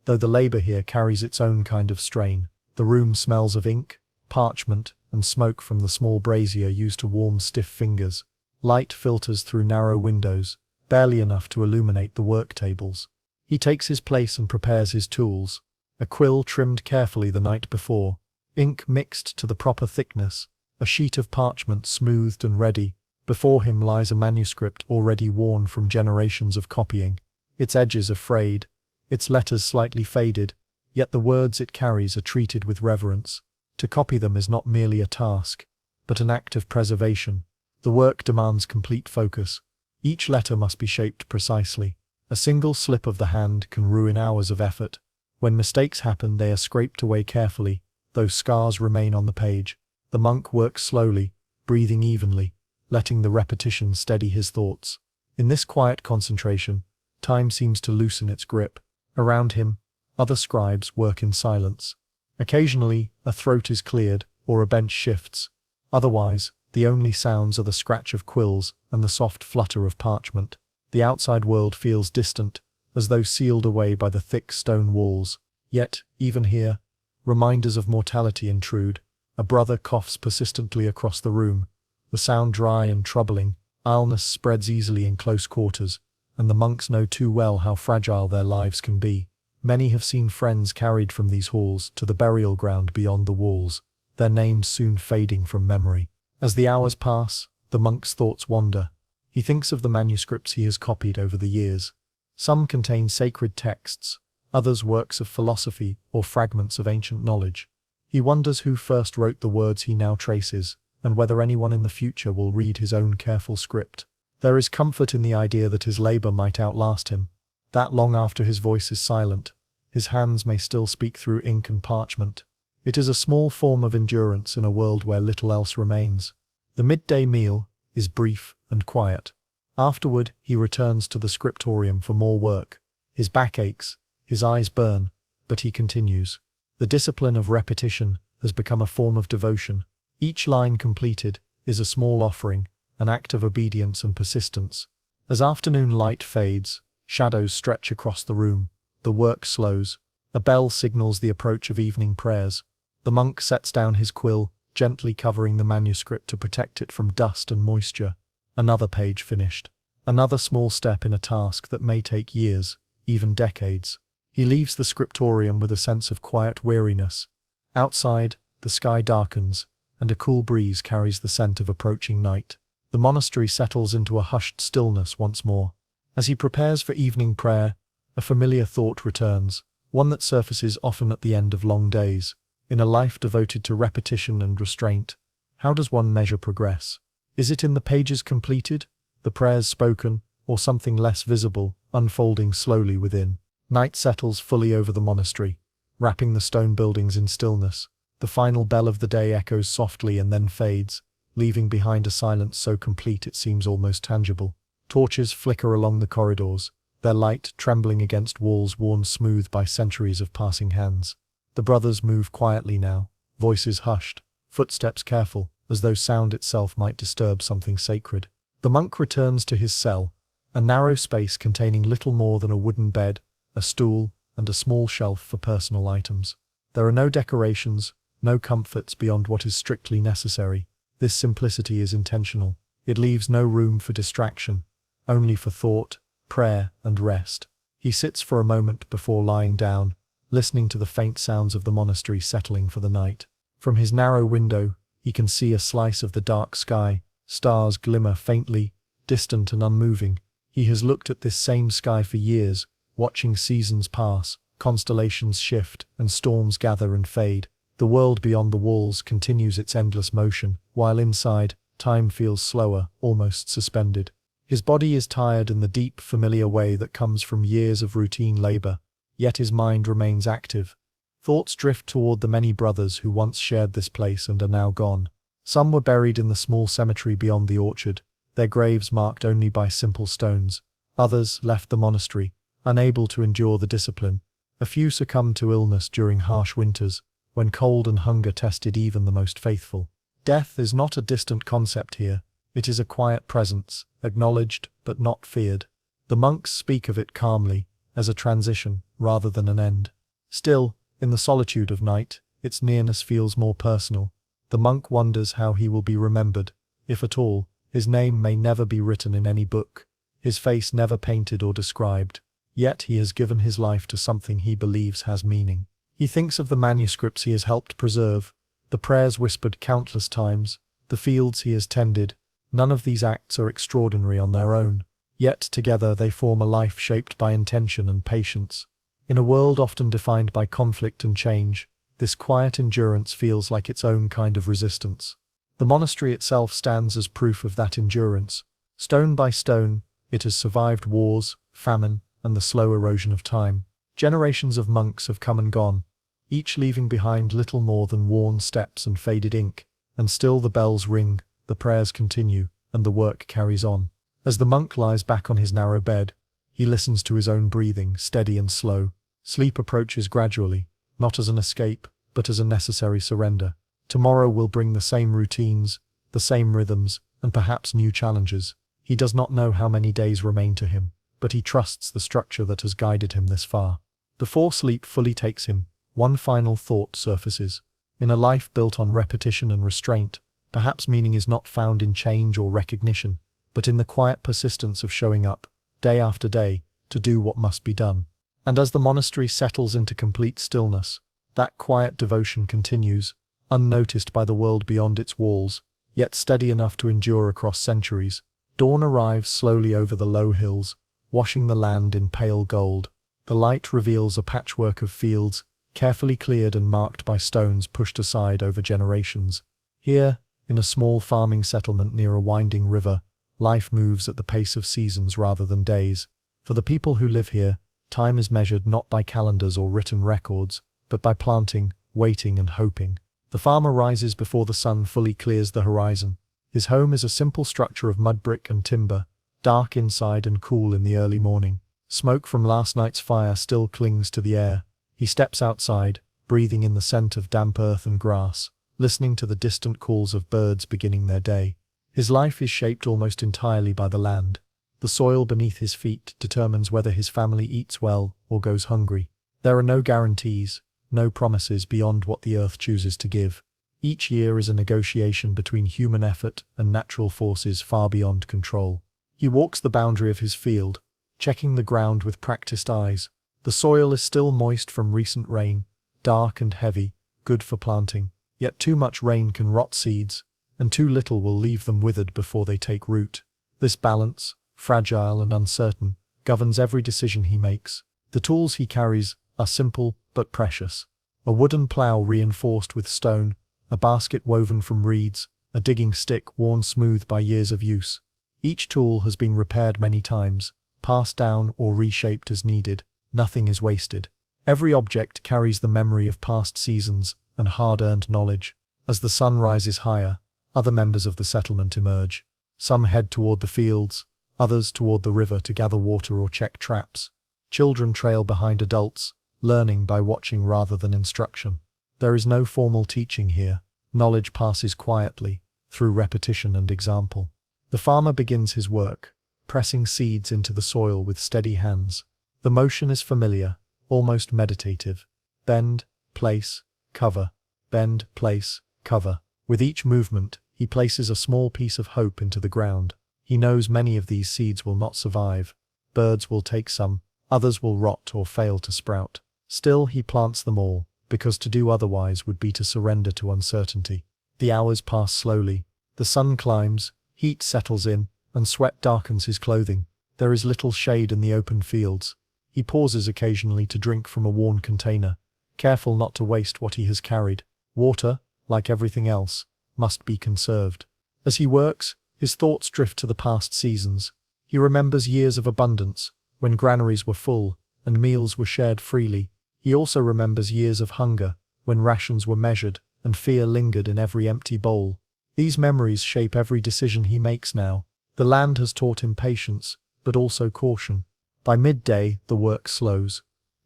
though the labor here carries its own kind of strain. The room smells of ink, parchment, and smoke from the small brazier used to warm stiff fingers. Light filters through narrow windows, barely enough to illuminate the work tables. He takes his place and prepares his tools. A quill trimmed carefully the night before, ink mixed to the proper thickness, a sheet of parchment smoothed and ready. Before him lies a manuscript already worn from generations of copying. Its edges are frayed, its letters slightly faded, yet the words it carries are treated with reverence. To copy them is not merely a task, but an act of preservation. The work demands complete focus. Each letter must be shaped precisely. A single slip of the hand can ruin hours of effort. When mistakes happen, they are scraped away carefully, though scars remain on the page. The monk works slowly, breathing evenly, letting the repetition steady his thoughts. In this quiet concentration, time seems to loosen its grip. Around him, other scribes work in silence. Occasionally, a throat is cleared, or a bench shifts. Otherwise, the only sounds are the scratch of quills and the soft flutter of parchment. The outside world feels distant, as though sealed away by the thick stone walls. Yet, even here, reminders of mortality intrude. A brother coughs persistently across the room, the sound dry and troubling. Illness spreads easily in close quarters, and the monks know too well how fragile their lives can be. Many have seen friends carried from these halls to the burial ground beyond the walls, their names soon fading from memory. As the hours pass, the monk's thoughts wander. He thinks of the manuscripts he has copied over the years. Some contain sacred texts, others works of philosophy or fragments of ancient knowledge. He wonders who first wrote the words he now traces, and whether anyone in the future will read his own careful script. There is comfort in the idea that his labor might outlast him, that long after his voice is silent, his hands may still speak through ink and parchment. It is a small form of endurance in a world where little else remains. The midday meal is brief and quiet. Afterward, he returns to the scriptorium for more work. His back aches, his eyes burn, but he continues. The discipline of repetition has become a form of devotion. Each line completed is a small offering, an act of obedience and persistence. As afternoon light fades, shadows stretch across the room. The work slows. A bell signals the approach of evening prayers. The monk sets down his quill, gently covering the manuscript to protect it from dust and moisture. Another page finished. Another small step in a task that may take years, even decades. He leaves the scriptorium with a sense of quiet weariness. Outside, the sky darkens, and a cool breeze carries the scent of approaching night. The monastery settles into a hushed stillness once more. As he prepares for evening prayer, a familiar thought returns, one that surfaces often at the end of long days. In a life devoted to repetition and restraint, how does one measure progress? Is it in the pages completed, the prayers spoken, or something less visible, unfolding slowly within? Night settles fully over the monastery, wrapping the stone buildings in stillness. The final bell of the day echoes softly and then fades, leaving behind a silence so complete it seems almost tangible. Torches flicker along the corridors, their light trembling against walls worn smooth by centuries of passing hands. The brothers move quietly now, voices hushed, footsteps careful, as though sound itself might disturb something sacred. The monk returns to his cell, a narrow space containing little more than a wooden bed, a stool, and a small shelf for personal items. There are no decorations, no comforts beyond what is strictly necessary. This simplicity is intentional. It leaves no room for distraction, only for thought, prayer, and rest. He sits for a moment before lying down, listening to the faint sounds of the monastery settling for the night. From his narrow window, he can see a slice of the dark sky. Stars glimmer faintly, distant and unmoving. He has looked at this same sky for years, watching seasons pass, constellations shift, and storms gather and fade. The world beyond the walls continues its endless motion, while inside, time feels slower, almost suspended. His body is tired in the deep, familiar way that comes from years of routine labor, yet his mind remains active. Thoughts drift toward the many brothers who once shared this place and are now gone. Some were buried in the small cemetery beyond the orchard, their graves marked only by simple stones. Others left the monastery, unable to endure the discipline. A few succumbed to illness during harsh winters, when cold and hunger tested even the most faithful. Death is not a distant concept here. It is a quiet presence, acknowledged but not feared. The monks speak of it calmly, as a transition rather than an end. Still, in the solitude of night, its nearness feels more personal. The monk wonders how he will be remembered, if at all. His name may never be written in any book, his face never painted or described. Yet he has given his life to something he believes has meaning. He thinks of the manuscripts he has helped preserve, the prayers whispered countless times, the fields he has tended. None of these acts are extraordinary on their own, yet together they form a life shaped by intention and patience. In a world often defined by conflict and change, this quiet endurance feels like its own kind of resistance. The monastery itself stands as proof of that endurance. Stone by stone, it has survived wars, famine, and the slow erosion of time. Generations of monks have come and gone, each leaving behind little more than worn steps and faded ink. And still the bells ring, the prayers continue, and the work carries on. As the monk lies back on his narrow bed, he listens to his own breathing, steady and slow. Sleep approaches gradually, not as an escape, but as a necessary surrender. Tomorrow will bring the same routines, the same rhythms, and perhaps new challenges. He does not know how many days remain to him, but he trusts the structure that has guided him this far. Before sleep fully takes him, one final thought surfaces. In a life built on repetition and restraint, perhaps meaning is not found in change or recognition, but in the quiet persistence of showing up, day after day, to do what must be done. And as the monastery settles into complete stillness, that quiet devotion continues, unnoticed by the world beyond its walls, yet steady enough to endure across centuries. Dawn arrives slowly over the low hills, washing the land in pale gold. The light reveals a patchwork of fields, carefully cleared and marked by stones pushed aside over generations. Here, in a small farming settlement near a winding river, Life moves at the pace of seasons rather than days. For the people who live here, time is measured not by calendars or written records, but by planting, waiting and hoping. The farmer rises before the sun fully clears the horizon. His home is a simple structure of mud brick and timber, dark inside and cool in the early morning. Smoke from last night's fire still clings to the air. He steps outside, breathing in the scent of damp earth and grass, listening to the distant calls of birds beginning their day. His life is shaped almost entirely by the land. The soil beneath his feet determines whether his family eats well or goes hungry. There are no guarantees, no promises beyond what the earth chooses to give. Each year is a negotiation between human effort and natural forces far beyond control. He walks the boundary of his field, checking the ground with practiced eyes. The soil is still moist from recent rain, dark and heavy, good for planting. Yet too much rain can rot seeds, and too little will leave them withered before they take root. This balance, fragile and uncertain, governs every decision he makes. The tools he carries are simple but precious. A wooden plough reinforced with stone, a basket woven from reeds, a digging stick worn smooth by years of use. Each tool has been repaired many times, passed down or reshaped as needed. Nothing is wasted. Every object carries the memory of past seasons and hard-earned knowledge. As the sun rises higher, other members of the settlement emerge. Some head toward the fields, others toward the river to gather water or check traps. Children trail behind adults, learning by watching rather than instruction. There is no formal teaching here. Knowledge passes quietly, through repetition and example. The farmer begins his work, pressing seeds into the soil with steady hands. The motion is familiar, almost meditative. Bend, place, cover. Bend, place, cover. With each movement, he places a small piece of hope into the ground. He knows many of these seeds will not survive. Birds will take some, others will rot or fail to sprout. Still he plants them all, because to do otherwise would be to surrender to uncertainty. The hours pass slowly. The sun climbs, heat settles in, and sweat darkens his clothing. There is little shade in the open fields. He pauses occasionally to drink from a worn container, careful not to waste what he has carried. Water, like everything else, must be conserved. As he works, his thoughts drift to the past seasons. He remembers years of abundance, when granaries were full, and meals were shared freely. He also remembers years of hunger, when rations were measured, and fear lingered in every empty bowl. These memories shape every decision he makes now. The land has taught him patience, but also caution. By midday, the work slows.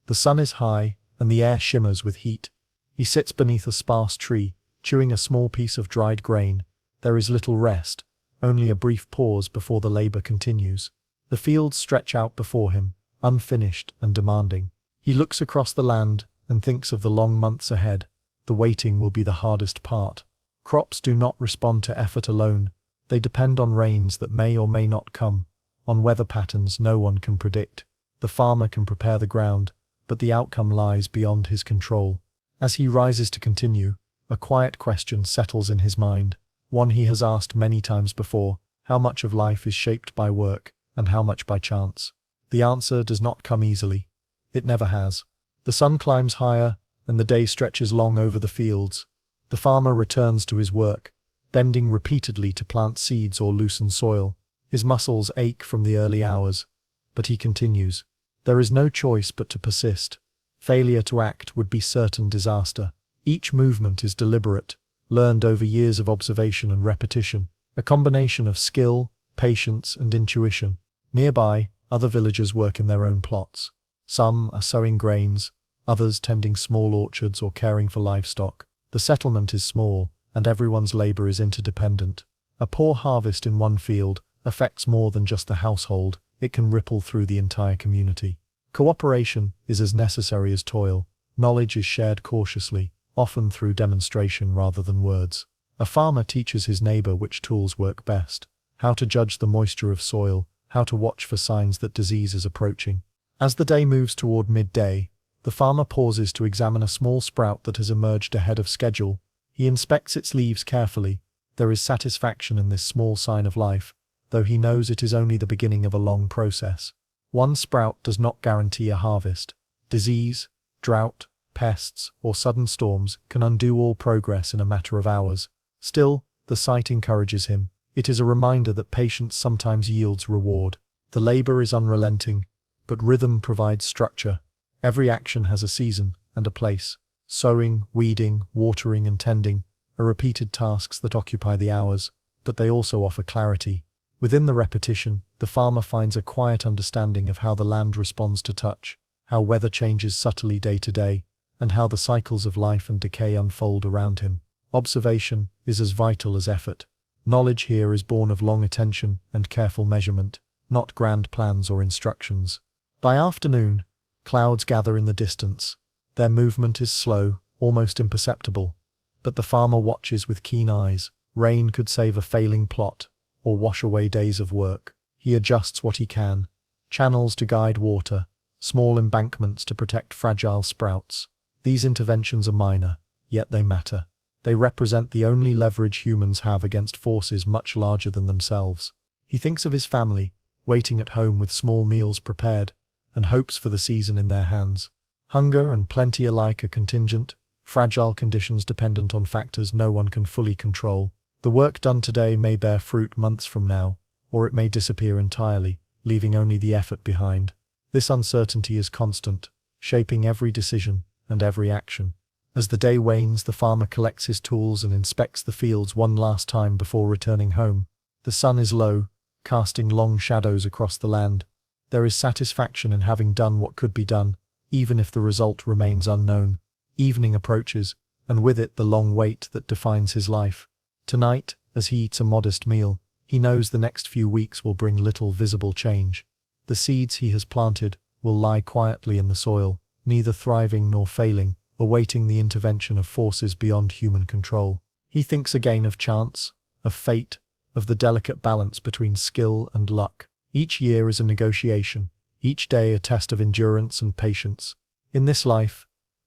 The sun is high, and the air shimmers with heat. He sits beneath a sparse tree, chewing a small piece of dried grain. There is little rest, only a brief pause before the labor continues. The fields stretch out before him, unfinished and demanding. He looks across the land and thinks of the long months ahead. The waiting will be the hardest part. Crops do not respond to effort alone. They depend on rains that may or may not come, on weather patterns no one can predict. The farmer can prepare the ground, but the outcome lies beyond his control. As he rises to continue, a quiet question settles in his mind, one he has asked many times before: how much of life is shaped by work, and how much by chance? The answer does not come easily. It never has. The sun climbs higher, and the day stretches long over the fields. The farmer returns to his work, bending repeatedly to plant seeds or loosen soil. His muscles ache from the early hours, but he continues. There is no choice but to persist. Failure to act would be certain disaster. Each movement is deliberate, learned over years of observation and repetition, a combination of skill, patience, and intuition. Nearby, other villagers work in their own plots. Some are sowing grains, others tending small orchards or caring for livestock. The settlement is small, and everyone's labor is interdependent. A poor harvest in one field affects more than just the household. It can ripple through the entire community. Cooperation is as necessary as toil. Knowledge is shared cautiously, often through demonstration rather than words. A farmer teaches his neighbor which tools work best, how to judge the moisture of soil, how to watch for signs that disease is approaching. As the day moves toward midday, the farmer pauses to examine a small sprout that has emerged ahead of schedule. He inspects its leaves carefully. There is satisfaction in this small sign of life, though he knows it is only the beginning of a long process. One sprout does not guarantee a harvest. Disease, drought, pests, or sudden storms can undo all progress in a matter of hours. Still, the sight encourages him. It is a reminder that patience sometimes yields reward. The labor is unrelenting, but rhythm provides structure. Every action has a season and a place. Sowing, weeding, watering, and tending are repeated tasks that occupy the hours, but they also offer clarity. Within the repetition, the farmer finds a quiet understanding of how the land responds to touch, how weather changes subtly day to day, and how the cycles of life and decay unfold around him. Observation is as vital as effort. Knowledge here is born of long attention and careful measurement, not grand plans or instructions. By afternoon, clouds gather in the distance. Their movement is slow, almost imperceptible, but the farmer watches with keen eyes. Rain could save a failing plot, or wash away days of work. He adjusts what he can: channels to guide water, small embankments to protect fragile sprouts. These interventions are minor, yet they matter. They represent the only leverage humans have against forces much larger than themselves. He thinks of his family, waiting at home with small meals prepared, and hopes for the season in their hands. Hunger and plenty alike are contingent, fragile conditions dependent on factors no one can fully control. The work done today may bear fruit months from now, or it may disappear entirely, leaving only the effort behind. This uncertainty is constant, shaping every decision and every action. As the day wanes, the farmer collects his tools and inspects the fields one last time before returning home. The sun is low, casting long shadows across the land. There is satisfaction in having done what could be done, even if the result remains unknown. Evening approaches, and with it the long wait that defines his life. Tonight, as he eats a modest meal, he knows the next few weeks will bring little visible change. The seeds he has planted will lie quietly in the soil, neither thriving nor failing, awaiting the intervention of forces beyond human control. He thinks again of chance, of fate, of the delicate balance between skill and luck. Each year is a negotiation, each day a test of endurance and patience. In this life,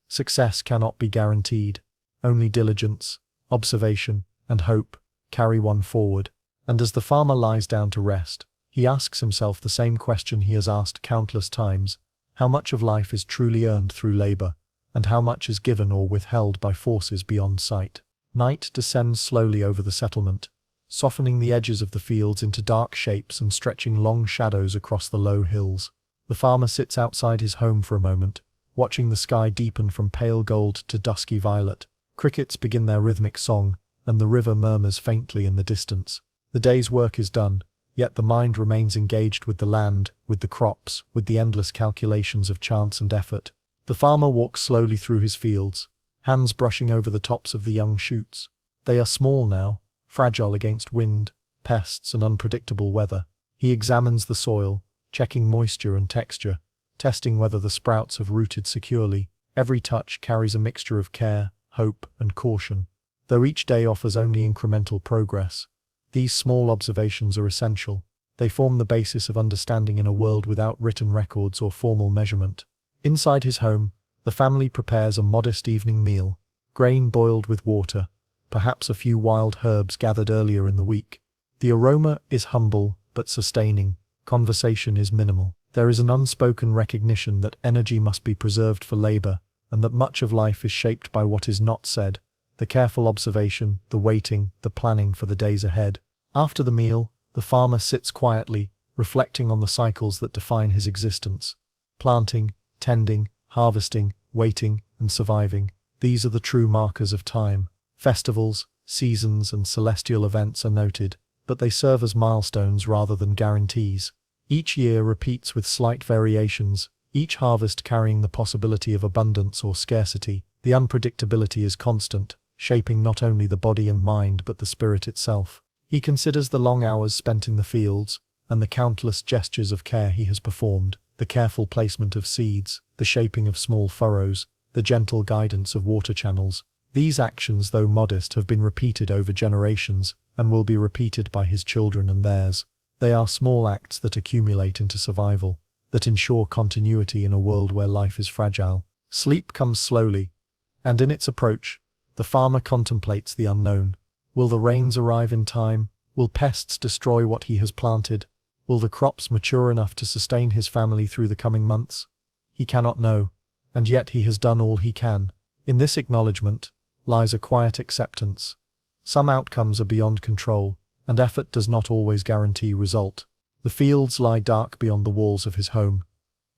success cannot be guaranteed. Only diligence, observation, and hope carry one forward. And as the farmer lies down to rest, he asks himself the same question he has asked countless times: how much of life is truly earned through labor, and how much is given or withheld by forces beyond sight? Night descends slowly over the settlement, softening the edges of the fields into dark shapes and stretching long shadows across the low hills. The farmer sits outside his home for a moment, watching the sky deepen from pale gold to dusky violet. Crickets begin their rhythmic song, and the river murmurs faintly in the distance. The day's work is done, yet the mind remains engaged with the land, with the crops, with the endless calculations of chance and effort. The farmer walks slowly through his fields, hands brushing over the tops of the young shoots. They are small now, fragile against wind, pests, and unpredictable weather. He examines the soil, checking moisture and texture, testing whether the sprouts have rooted securely. Every touch carries a mixture of care, hope, and caution. Though each day offers only incremental progress, these small observations are essential. They form the basis of understanding in a world without written records or formal measurement. Inside his home, the family prepares a modest evening meal: grain boiled with water, perhaps a few wild herbs gathered earlier in the week. The aroma is humble but sustaining. Conversation is minimal. There is an unspoken recognition that energy must be preserved for labor, and that much of life is shaped by what is not said: the careful observation, the waiting, the planning for the days ahead. After the meal, the farmer sits quietly, reflecting on the cycles that define his existence. Planting, tending, harvesting, waiting, and surviving. These are the true markers of time. Festivals, seasons, and celestial events are noted, but they serve as milestones rather than guarantees. Each year repeats with slight variations, each harvest carrying the possibility of abundance or scarcity. The unpredictability is constant, shaping not only the body and mind but the spirit itself. He considers the long hours spent in the fields, and the countless gestures of care he has performed: the careful placement of seeds, the shaping of small furrows, the gentle guidance of water channels. These actions, though modest, have been repeated over generations, and will be repeated by his children and theirs. They are small acts that accumulate into survival, that ensure continuity in a world where life is fragile. Sleep comes slowly, and in its approach, the farmer contemplates the unknown. Will the rains arrive in time? Will pests destroy what he has planted? Will the crops mature enough to sustain his family through the coming months? He cannot know, and yet he has done all he can. In this acknowledgement lies a quiet acceptance. Some outcomes are beyond control, and effort does not always guarantee result. The fields lie dark beyond the walls of his home,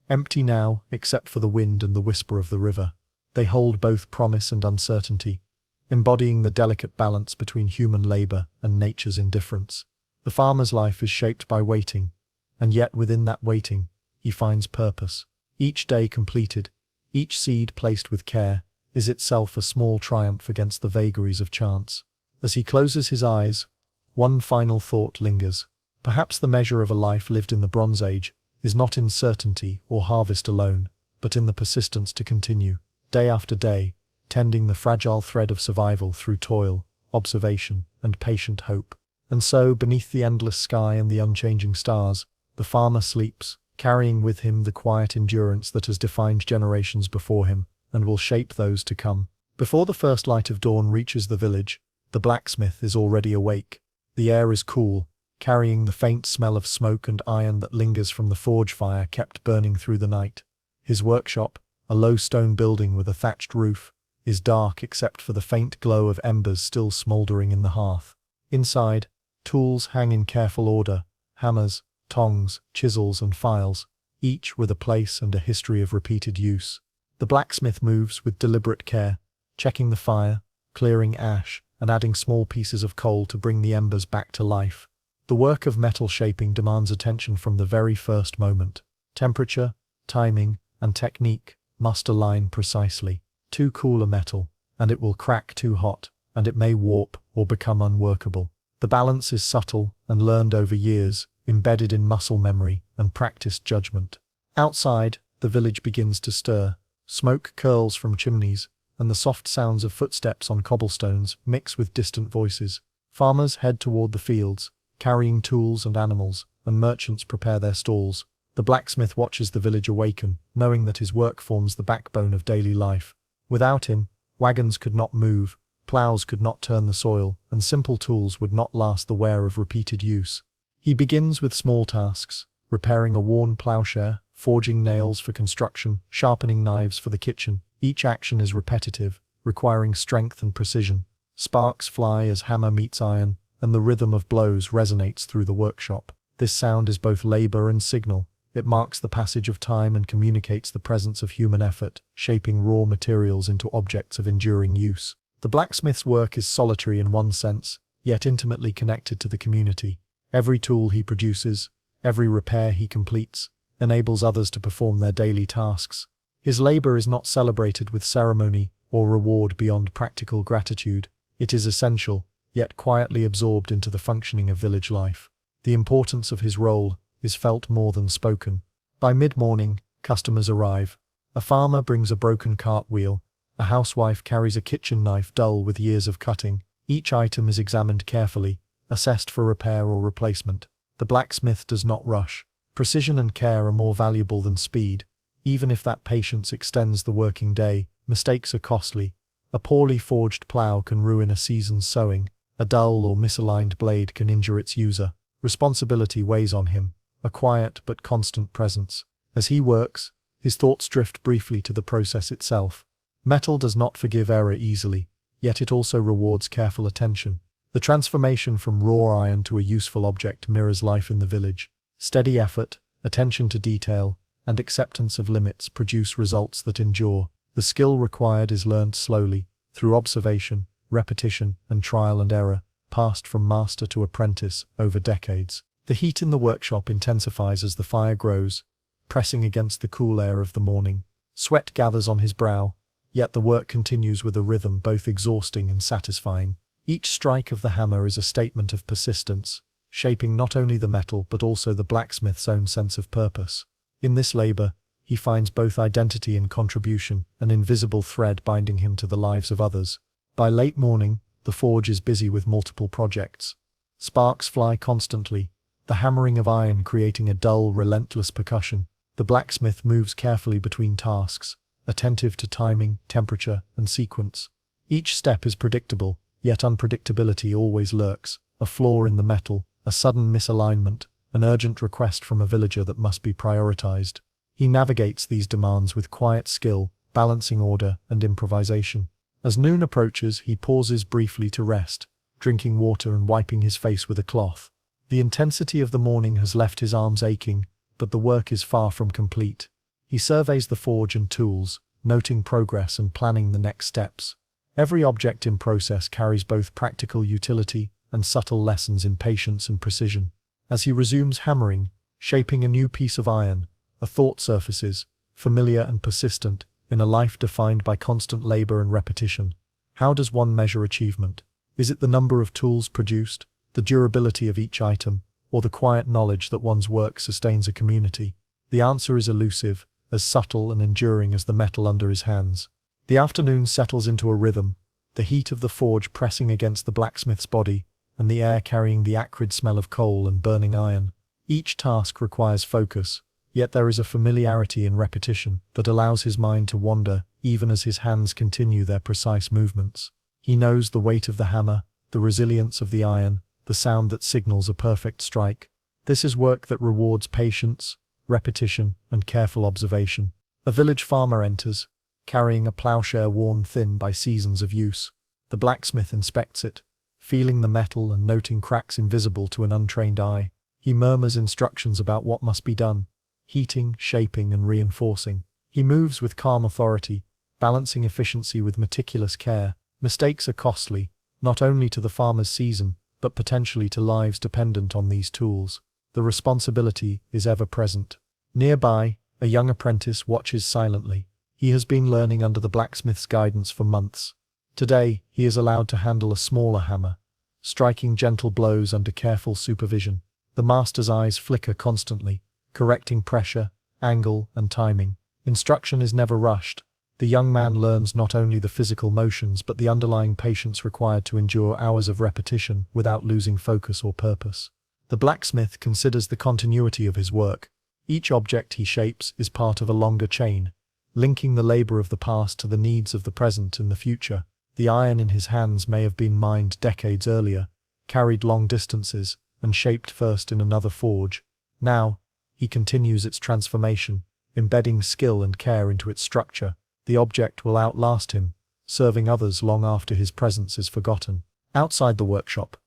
empty now except for the wind and the whisper of the river. They hold both promise and uncertainty, embodying the delicate balance between human labor and nature's indifference. The farmer's life is shaped by waiting, and yet within that waiting, he finds purpose. Each day completed, each seed placed with care, is itself a small triumph against the vagaries of chance. As he closes his eyes, one final thought lingers. Perhaps the measure of a life lived in the Bronze Age is not in certainty or harvest alone, but in the persistence to continue, day after day, tending the fragile thread of survival through toil, observation, and patient hope. And so, beneath the endless sky and the unchanging stars, the farmer sleeps, carrying with him the quiet endurance that has defined generations before him, and will shape those to come. Before the first light of dawn reaches the village, the blacksmith is already awake. The air is cool, carrying the faint smell of smoke and iron that lingers from the forge fire kept burning through the night. His workshop, a low stone building with a thatched roof, is dark except for the faint glow of embers still smouldering in the hearth. Inside, tools hang in careful order: hammers, tongs, chisels, and files, each with a place and a history of repeated use. The blacksmith moves with deliberate care, checking the fire, clearing ash, and adding small pieces of coal to bring the embers back to life. The work of metal shaping demands attention from the very first moment. Temperature, timing, and technique must align precisely. Too cool a metal, and it will crack; too hot, and it may warp or become unworkable. The balance is subtle and learned over years, embedded in muscle memory and practiced judgment. Outside, the village begins to stir. Smoke curls from chimneys, and the soft sounds of footsteps on cobblestones mix with distant voices. Farmers head toward the fields, carrying tools and animals, and merchants prepare their stalls. The blacksmith watches the village awaken, knowing that his work forms the backbone of daily life. Without him, wagons could not move, plows could not turn the soil, and simple tools would not last the wear of repeated use. He begins with small tasks, repairing a worn plowshare, forging nails for construction, sharpening knives for the kitchen. Each action is repetitive, requiring strength and precision. Sparks fly as hammer meets iron, and the rhythm of blows resonates through the workshop. This sound is both labor and signal. It marks the passage of time and communicates the presence of human effort, shaping raw materials into objects of enduring use. The blacksmith's work is solitary in one sense, yet intimately connected to the community. Every tool he produces, every repair he completes, enables others to perform their daily tasks. His labor is not celebrated with ceremony or reward beyond practical gratitude. It is essential, yet quietly absorbed into the functioning of village life. The importance of his role is felt more than spoken. By mid-morning, customers arrive. A farmer brings a broken cartwheel. A housewife carries a kitchen knife dull with years of cutting. Each item is examined carefully, assessed for repair or replacement. The blacksmith does not rush. Precision and care are more valuable than speed. Even if that patience extends the working day, mistakes are costly. A poorly forged plow can ruin a season's sowing. A dull or misaligned blade can injure its user. Responsibility weighs on him, a quiet but constant presence. As he works, his thoughts drift briefly to the process itself. Metal does not forgive error easily, yet it also rewards careful attention. The transformation from raw iron to a useful object mirrors life in the village. Steady effort, attention to detail, and acceptance of limits produce results that endure. The skill required is learned slowly, through observation, repetition, and trial and error, passed from master to apprentice over decades. The heat in the workshop intensifies as the fire grows, pressing against the cool air of the morning. Sweat gathers on his brow, yet the work continues with a rhythm both exhausting and satisfying. Each strike of the hammer is a statement of persistence, shaping not only the metal but also the blacksmith's own sense of purpose. In this labor, he finds both identity and contribution, an invisible thread binding him to the lives of others. By late morning, the forge is busy with multiple projects. Sparks fly constantly, the hammering of iron creating a dull, relentless percussion. The blacksmith moves carefully between tasks, attentive to timing, temperature, and sequence. Each step is predictable, yet unpredictability always lurks. A flaw in the metal, a sudden misalignment, an urgent request from a villager that must be prioritized. He navigates these demands with quiet skill, balancing order and improvisation. As noon approaches, he pauses briefly to rest, drinking water and wiping his face with a cloth. The intensity of the morning has left his arms aching, but the work is far from complete. He surveys the forge and tools, noting progress and planning the next steps. Every object in process carries both practical utility and subtle lessons in patience and precision. As he resumes hammering, shaping a new piece of iron, a thought surfaces, familiar and persistent, in a life defined by constant labor and repetition. How does one measure achievement? Is it the number of tools produced, the durability of each item, or the quiet knowledge that one's work sustains a community? The answer is elusive, as subtle and enduring as the metal under his hands. The afternoon settles into a rhythm, the heat of the forge pressing against the blacksmith's body, and the air carrying the acrid smell of coal and burning iron. Each task requires focus, yet there is a familiarity in repetition that allows his mind to wander even as his hands continue their precise movements. He knows the weight of the hammer, the resilience of the iron, the sound that signals a perfect strike. This is work that rewards patience, repetition, and careful observation. A village farmer enters, carrying a plowshare worn thin by seasons of use. The blacksmith inspects it, feeling the metal and noting cracks invisible to an untrained eye. He murmurs instructions about what must be done, heating, shaping, and reinforcing. He moves with calm authority, balancing efficiency with meticulous care. Mistakes are costly, not only to the farmer's season, but potentially to lives dependent on these tools. The responsibility is ever present. Nearby, a young apprentice watches silently. He has been learning under the blacksmith's guidance for months. Today, he is allowed to handle a smaller hammer, striking gentle blows under careful supervision. The master's eyes flicker constantly, correcting pressure, angle, and timing. Instruction is never rushed. The young man learns not only the physical motions but the underlying patience required to endure hours of repetition without losing focus or purpose. The blacksmith considers the continuity of his work. Each object he shapes is part of a longer chain, linking the labor of the past to the needs of the present and the future. The iron in his hands may have been mined decades earlier, carried long distances, and shaped first in another forge. Now, he continues its transformation, embedding skill and care into its structure. The object will outlast him, serving others long after his presence is forgotten. Outside the workshop,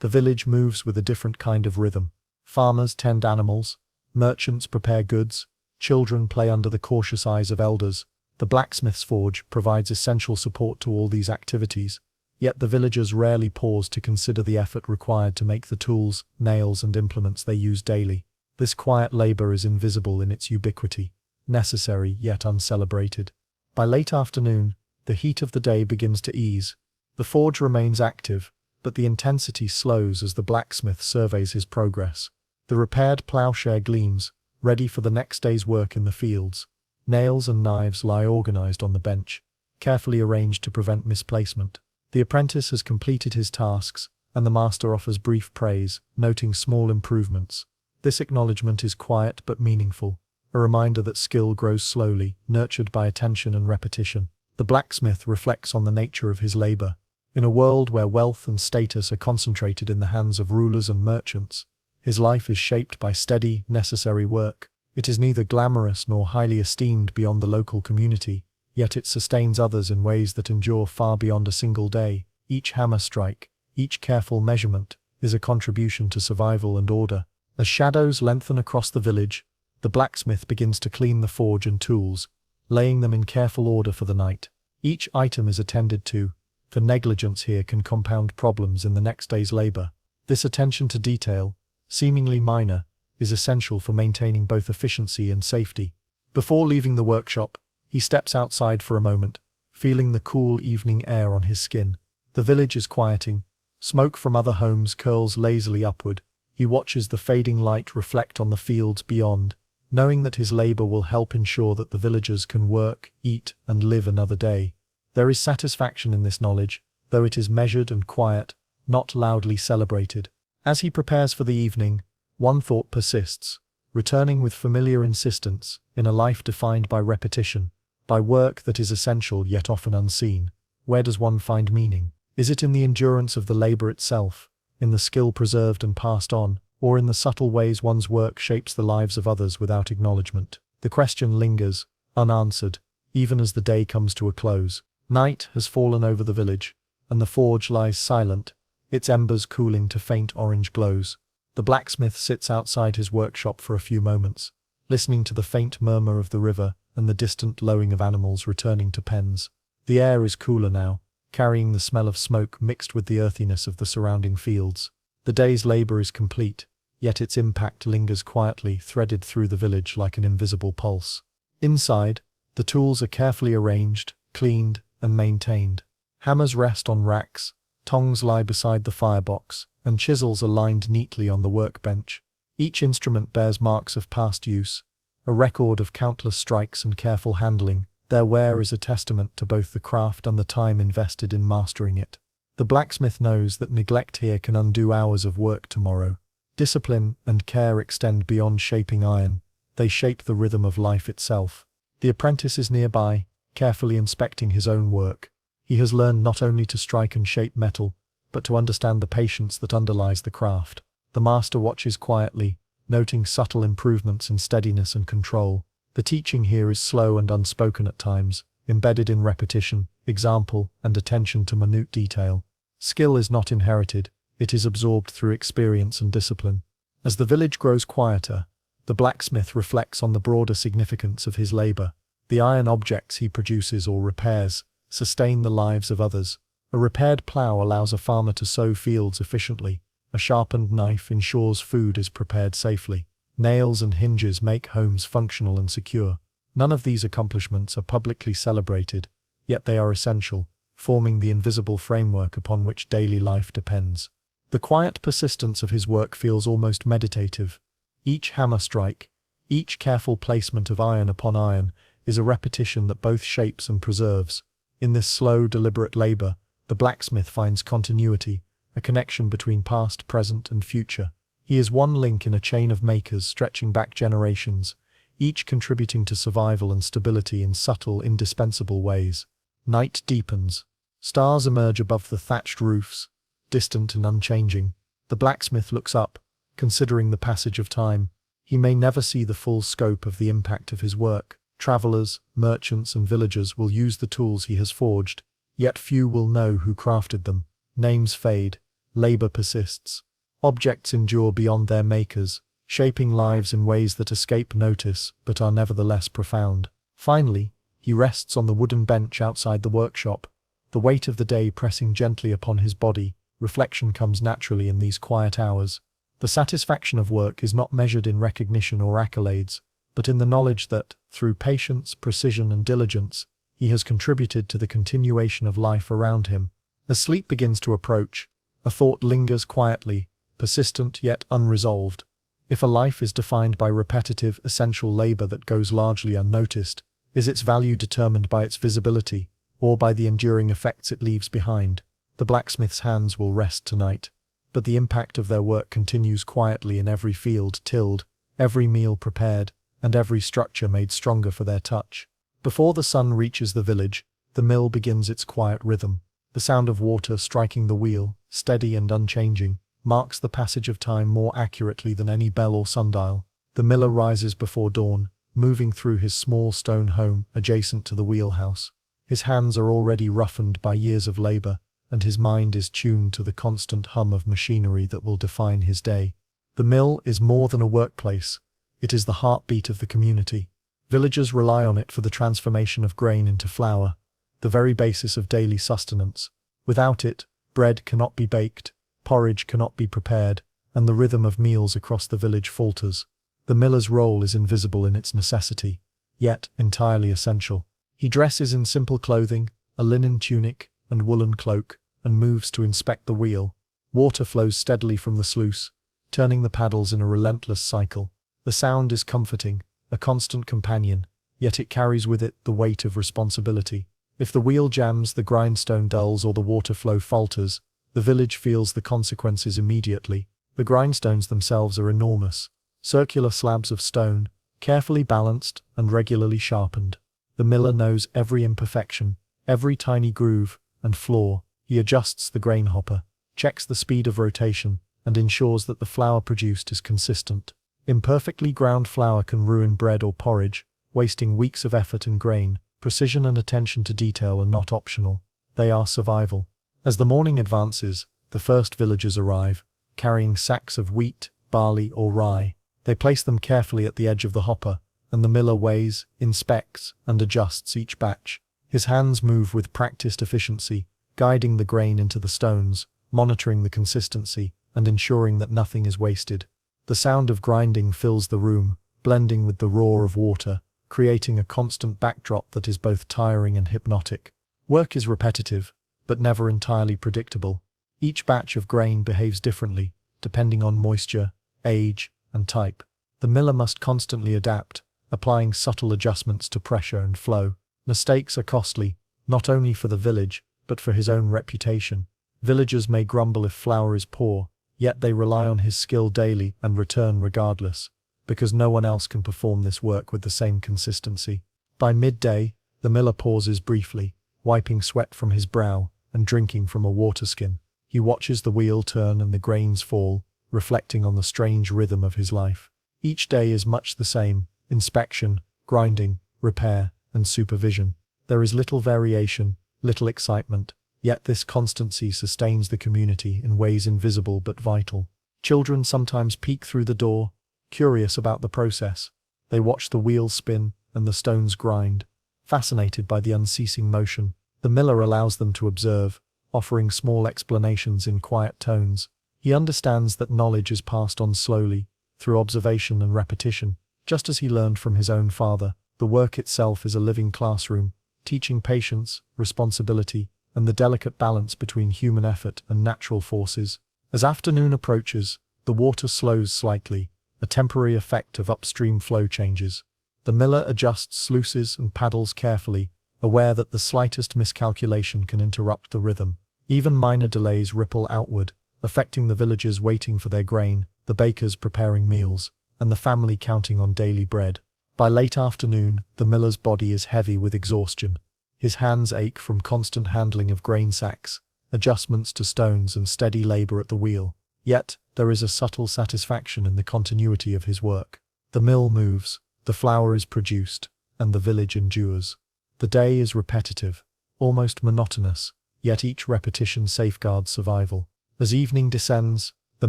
the village moves with a different kind of rhythm. Farmers tend animals, merchants prepare goods, children play under the cautious eyes of elders. The blacksmith's forge provides essential support to all these activities, yet the villagers rarely pause to consider the effort required to make the tools, nails, and implements they use daily. This quiet labor is invisible in its ubiquity, necessary yet uncelebrated. By late afternoon, the heat of the day begins to ease. The forge remains active, but the intensity slows as the blacksmith surveys his progress. The repaired plowshare gleams, ready for the next day's work in the fields. Nails and knives lie organized on the bench, carefully arranged to prevent misplacement. The apprentice has completed his tasks, and the master offers brief praise, noting small improvements. This acknowledgement is quiet but meaningful, a reminder that skill grows slowly, nurtured by attention and repetition. The blacksmith reflects on the nature of his labor. In a world where wealth and status are concentrated in the hands of rulers and merchants, his life is shaped by steady, necessary work. It is neither glamorous nor highly esteemed beyond the local community, yet it sustains others in ways that endure far beyond a single day. Each hammer strike, each careful measurement, is a contribution to survival and order. As shadows lengthen across the village, the blacksmith begins to clean the forge and tools, laying them in careful order for the night. Each item is attended to, for negligence here can compound problems in the next day's labor. This attention to detail, seemingly minor, is essential for maintaining both efficiency and safety. Before leaving the workshop, he steps outside for a moment, feeling the cool evening air on his skin. The village is quieting. Smoke from other homes curls lazily upward. He watches the fading light reflect on the fields beyond, knowing that his labor will help ensure that the villagers can work, eat, and live another day. There is satisfaction in this knowledge, though it is measured and quiet, not loudly celebrated. As he prepares for the evening, one thought persists, returning with familiar insistence, in a life defined by repetition, by work that is essential yet often unseen. Where does one find meaning? Is it in the endurance of the labor itself, in the skill preserved and passed on, or in the subtle ways one's work shapes the lives of others without acknowledgement? The question lingers, unanswered, even as the day comes to a close. Night has fallen over the village, and the forge lies silent, its embers cooling to faint orange glows. The blacksmith sits outside his workshop for a few moments, listening to the faint murmur of the river and the distant lowing of animals returning to pens. The air is cooler now, carrying the smell of smoke mixed with the earthiness of the surrounding fields. The day's labor is complete, yet its impact lingers quietly, threaded through the village like an invisible pulse. Inside, the tools are carefully arranged, cleaned, and maintained. Hammers rest on racks, tongs lie beside the firebox, and chisels are lined neatly on the workbench. Each instrument bears marks of past use, a record of countless strikes and careful handling. Their wear is a testament to both the craft and the time invested in mastering it. The blacksmith knows that neglect here can undo hours of work tomorrow. Discipline and care extend beyond shaping iron. They shape the rhythm of life itself. The apprentice is nearby, carefully inspecting his own work. He has learned not only to strike and shape metal, but to understand the patience that underlies the craft. The master watches quietly, noting subtle improvements in steadiness and control. The teaching here is slow and unspoken at times, embedded in repetition, example, and attention to minute detail. Skill is not inherited, it is absorbed through experience and discipline. As the village grows quieter, the blacksmith reflects on the broader significance of his labor. The iron objects he produces or repairs sustain the lives of others. A repaired plow allows a farmer to sow fields efficiently. A sharpened knife ensures food is prepared safely. Nails and hinges make homes functional and secure. None of these accomplishments are publicly celebrated, yet they are essential, forming the invisible framework upon which daily life depends. The quiet persistence of his work feels almost meditative. Each hammer strike, each careful placement of iron upon iron, is a repetition that both shapes and preserves. In this slow, deliberate labor, the blacksmith finds continuity, a connection between past, present, and future. He is one link in a chain of makers stretching back generations, each contributing to survival and stability in subtle, indispensable ways. Night deepens. Stars emerge above the thatched roofs, distant and unchanging. The blacksmith looks up, considering the passage of time. He may never see the full scope of the impact of his work. Travelers, merchants, and villagers will use the tools he has forged, yet few will know who crafted them. Names fade, labor persists. Objects endure beyond their makers, shaping lives in ways that escape notice but are nevertheless profound. Finally, he rests on the wooden bench outside the workshop, the weight of the day pressing gently upon his body. Reflection comes naturally in these quiet hours. The satisfaction of work is not measured in recognition or accolades, but in the knowledge that, through patience, precision, and diligence, he has contributed to the continuation of life around him. As sleep begins to approach, a thought lingers quietly, persistent yet unresolved. If a life is defined by repetitive, essential labor that goes largely unnoticed, is its value determined by its visibility, or by the enduring effects it leaves behind? The blacksmith's hands will rest tonight, but the impact of their work continues quietly in every field tilled, every meal prepared, and every structure made stronger for their touch. Before the sun reaches the village, the mill begins its quiet rhythm. The sound of water striking the wheel, steady and unchanging, marks the passage of time more accurately than any bell or sundial. The miller rises before dawn, moving through his small stone home adjacent to the wheelhouse. His hands are already roughened by years of labor, and his mind is tuned to the constant hum of machinery that will define his day. The mill is more than a workplace. It is the heartbeat of the community. Villagers rely on it for the transformation of grain into flour, the very basis of daily sustenance. Without it, bread cannot be baked, porridge cannot be prepared, and the rhythm of meals across the village falters. The miller's role is invisible in its necessity, yet entirely essential. He dresses in simple clothing, a linen tunic and woolen cloak, and moves to inspect the wheel. Water flows steadily from the sluice, turning the paddles in a relentless cycle. The sound is comforting, a constant companion, yet it carries with it the weight of responsibility. If the wheel jams, the grindstone dulls, or the water flow falters, the village feels the consequences immediately. The grindstones themselves are enormous, circular slabs of stone, carefully balanced and regularly sharpened. The miller knows every imperfection, every tiny groove and flaw. He adjusts the grain hopper, checks the speed of rotation, and ensures that the flour produced is consistent. Imperfectly ground flour can ruin bread or porridge, wasting weeks of effort and grain. Precision and attention to detail are not optional. They are survival. As the morning advances, the first villagers arrive, carrying sacks of wheat, barley, or rye. They place them carefully at the edge of the hopper, and the miller weighs, inspects, and adjusts each batch. His hands move with practiced efficiency, guiding the grain into the stones, monitoring the consistency, and ensuring that nothing is wasted. The sound of grinding fills the room, blending with the roar of water, creating a constant backdrop that is both tiring and hypnotic. Work is repetitive, but never entirely predictable. Each batch of grain behaves differently, depending on moisture, age, and type. The miller must constantly adapt, applying subtle adjustments to pressure and flow. Mistakes are costly, not only for the village, but for his own reputation. Villagers may grumble if flour is poor, yet they rely on his skill daily and return regardless, because no one else can perform this work with the same consistency. By midday, the miller pauses briefly, wiping sweat from his brow and drinking from a water skin. He watches the wheel turn and the grains fall, reflecting on the strange rhythm of his life. Each day is much the same: inspection, grinding, repair, and supervision. There is little variation, little excitement, yet this constancy sustains the community in ways invisible but vital. Children sometimes peek through the door, curious about the process. They watch the wheel spin and the stones grind, fascinated by the unceasing motion. The miller allows them to observe, offering small explanations in quiet tones. He understands that knowledge is passed on slowly, through observation and repetition. Just as he learned from his own father, the work itself is a living classroom, teaching patience, responsibility, and the delicate balance between human effort and natural forces. As afternoon approaches, the water slows slightly, a temporary effect of upstream flow changes. The miller adjusts sluices and paddles carefully, aware that the slightest miscalculation can interrupt the rhythm. Even minor delays ripple outward, affecting the villagers waiting for their grain, the bakers preparing meals, and the family counting on daily bread. By late afternoon, the miller's body is heavy with exhaustion. His hands ache from constant handling of grain sacks, adjustments to stones, and steady labor at the wheel. Yet, there is a subtle satisfaction in the continuity of his work. The mill moves, the flour is produced, and the village endures. The day is repetitive, almost monotonous, yet each repetition safeguards survival. As evening descends, the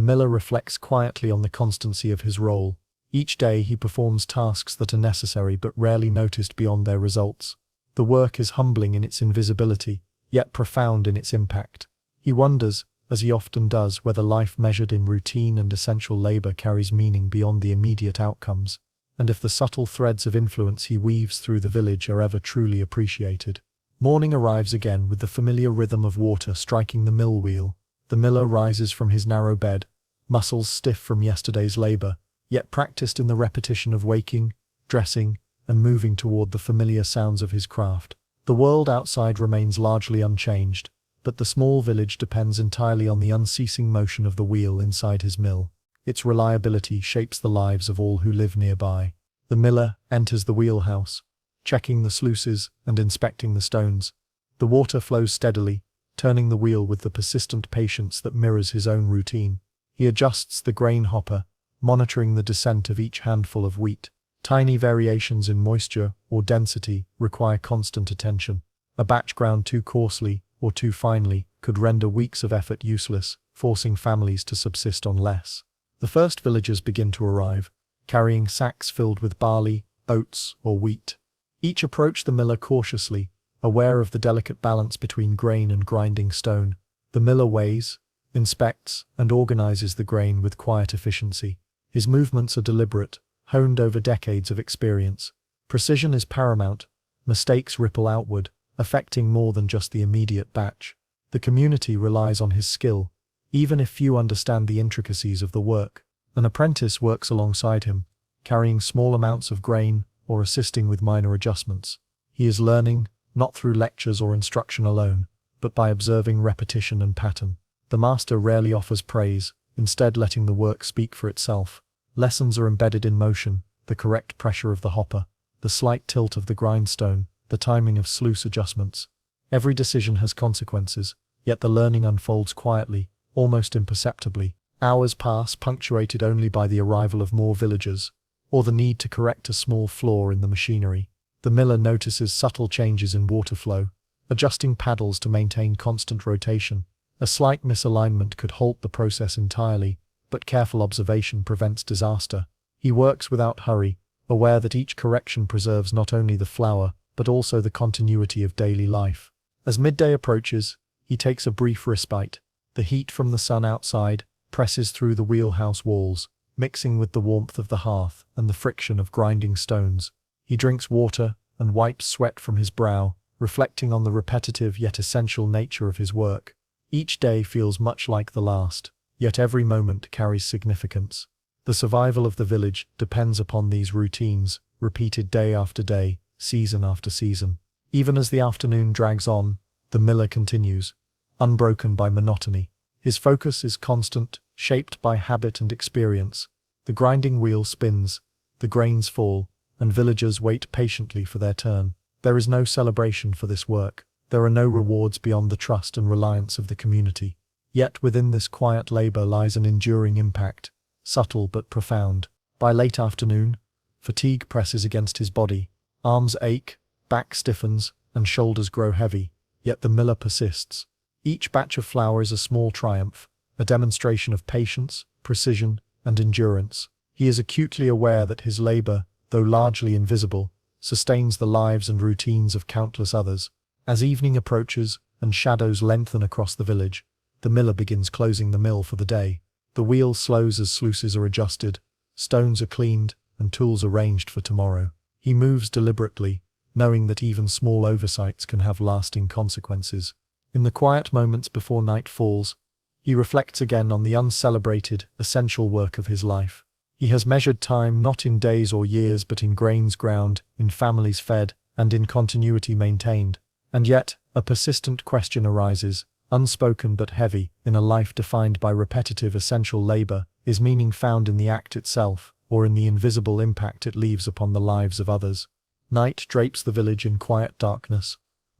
miller reflects quietly on the constancy of his role. Each day he performs tasks that are necessary but rarely noticed beyond their results. The work is humbling in its invisibility, yet profound in its impact. He wonders, as he often does, whether life measured in routine and essential labor carries meaning beyond the immediate outcomes, and if the subtle threads of influence he weaves through the village are ever truly appreciated. Morning arrives again with the familiar rhythm of water striking the mill wheel. The miller rises from his narrow bed, muscles stiff from yesterday's labor, yet practiced in the repetition of waking, dressing, and moving toward the familiar sounds of his craft. The world outside remains largely unchanged, but the small village depends entirely on the unceasing motion of the wheel inside his mill. Its reliability shapes the lives of all who live nearby. The miller enters the wheelhouse, checking the sluices and inspecting the stones. The water flows steadily, turning the wheel with the persistent patience that mirrors his own routine. He adjusts the grain hopper, monitoring the descent of each handful of wheat. Tiny variations in moisture or density require constant attention. A batch ground too coarsely or too finely could render weeks of effort useless, forcing families to subsist on less. The first villagers begin to arrive, carrying sacks filled with barley, oats, or wheat. Each approach the miller cautiously, aware of the delicate balance between grain and grinding stone. The miller weighs, inspects, and organizes the grain with quiet efficiency. His movements are deliberate, honed over decades of experience. Precision is paramount. Mistakes ripple outward, affecting more than just the immediate batch. The community relies on his skill, even if few understand the intricacies of the work. An apprentice works alongside him, carrying small amounts of grain or assisting with minor adjustments. He is learning, not through lectures or instruction alone, but by observing repetition and pattern. The master rarely offers praise, instead letting the work speak for itself. Lessons are embedded in motion: the correct pressure of the hopper, the slight tilt of the grindstone, the timing of sluice adjustments. Every decision has consequences, yet the learning unfolds quietly, almost imperceptibly. Hours pass punctuated only by the arrival of more villagers, or the need to correct a small flaw in the machinery. The miller notices subtle changes in water flow, adjusting paddles to maintain constant rotation. A slight misalignment could halt the process entirely, but careful observation prevents disaster. He works without hurry, aware that each correction preserves not only the flour, but also the continuity of daily life. As midday approaches, he takes a brief respite. The heat from the sun outside presses through the wheelhouse walls, mixing with the warmth of the hearth and the friction of grinding stones. He drinks water and wipes sweat from his brow, reflecting on the repetitive yet essential nature of his work. Each day feels much like the last, yet every moment carries significance. The survival of the village depends upon these routines, repeated day after day, season after season. Even as the afternoon drags on, the miller continues, unbroken by monotony. His focus is constant, shaped by habit and experience. The grinding wheel spins, the grains fall, and villagers wait patiently for their turn. There is no celebration for this work. There are no rewards beyond the trust and reliance of the community. Yet within this quiet labor lies an enduring impact, subtle but profound. By late afternoon, fatigue presses against his body. Arms ache, back stiffens, and shoulders grow heavy, yet the miller persists. Each batch of flour is a small triumph, a demonstration of patience, precision, and endurance. He is acutely aware that his labor, though largely invisible, sustains the lives and routines of countless others. As evening approaches and shadows lengthen across the village, the miller begins closing the mill for the day. The wheel slows as sluices are adjusted, stones are cleaned, and tools arranged for tomorrow. He moves deliberately, knowing that even small oversights can have lasting consequences. In the quiet moments before night falls, he reflects again on the uncelebrated, essential work of his life. He has measured time not in days or years but in grains ground, in families fed, and in continuity maintained. And yet, a persistent question arises, unspoken but heavy. In a life defined by repetitive essential labor, is meaning found in the act itself, or in the invisible impact it leaves upon the lives of others? Night drapes the village in quiet darkness,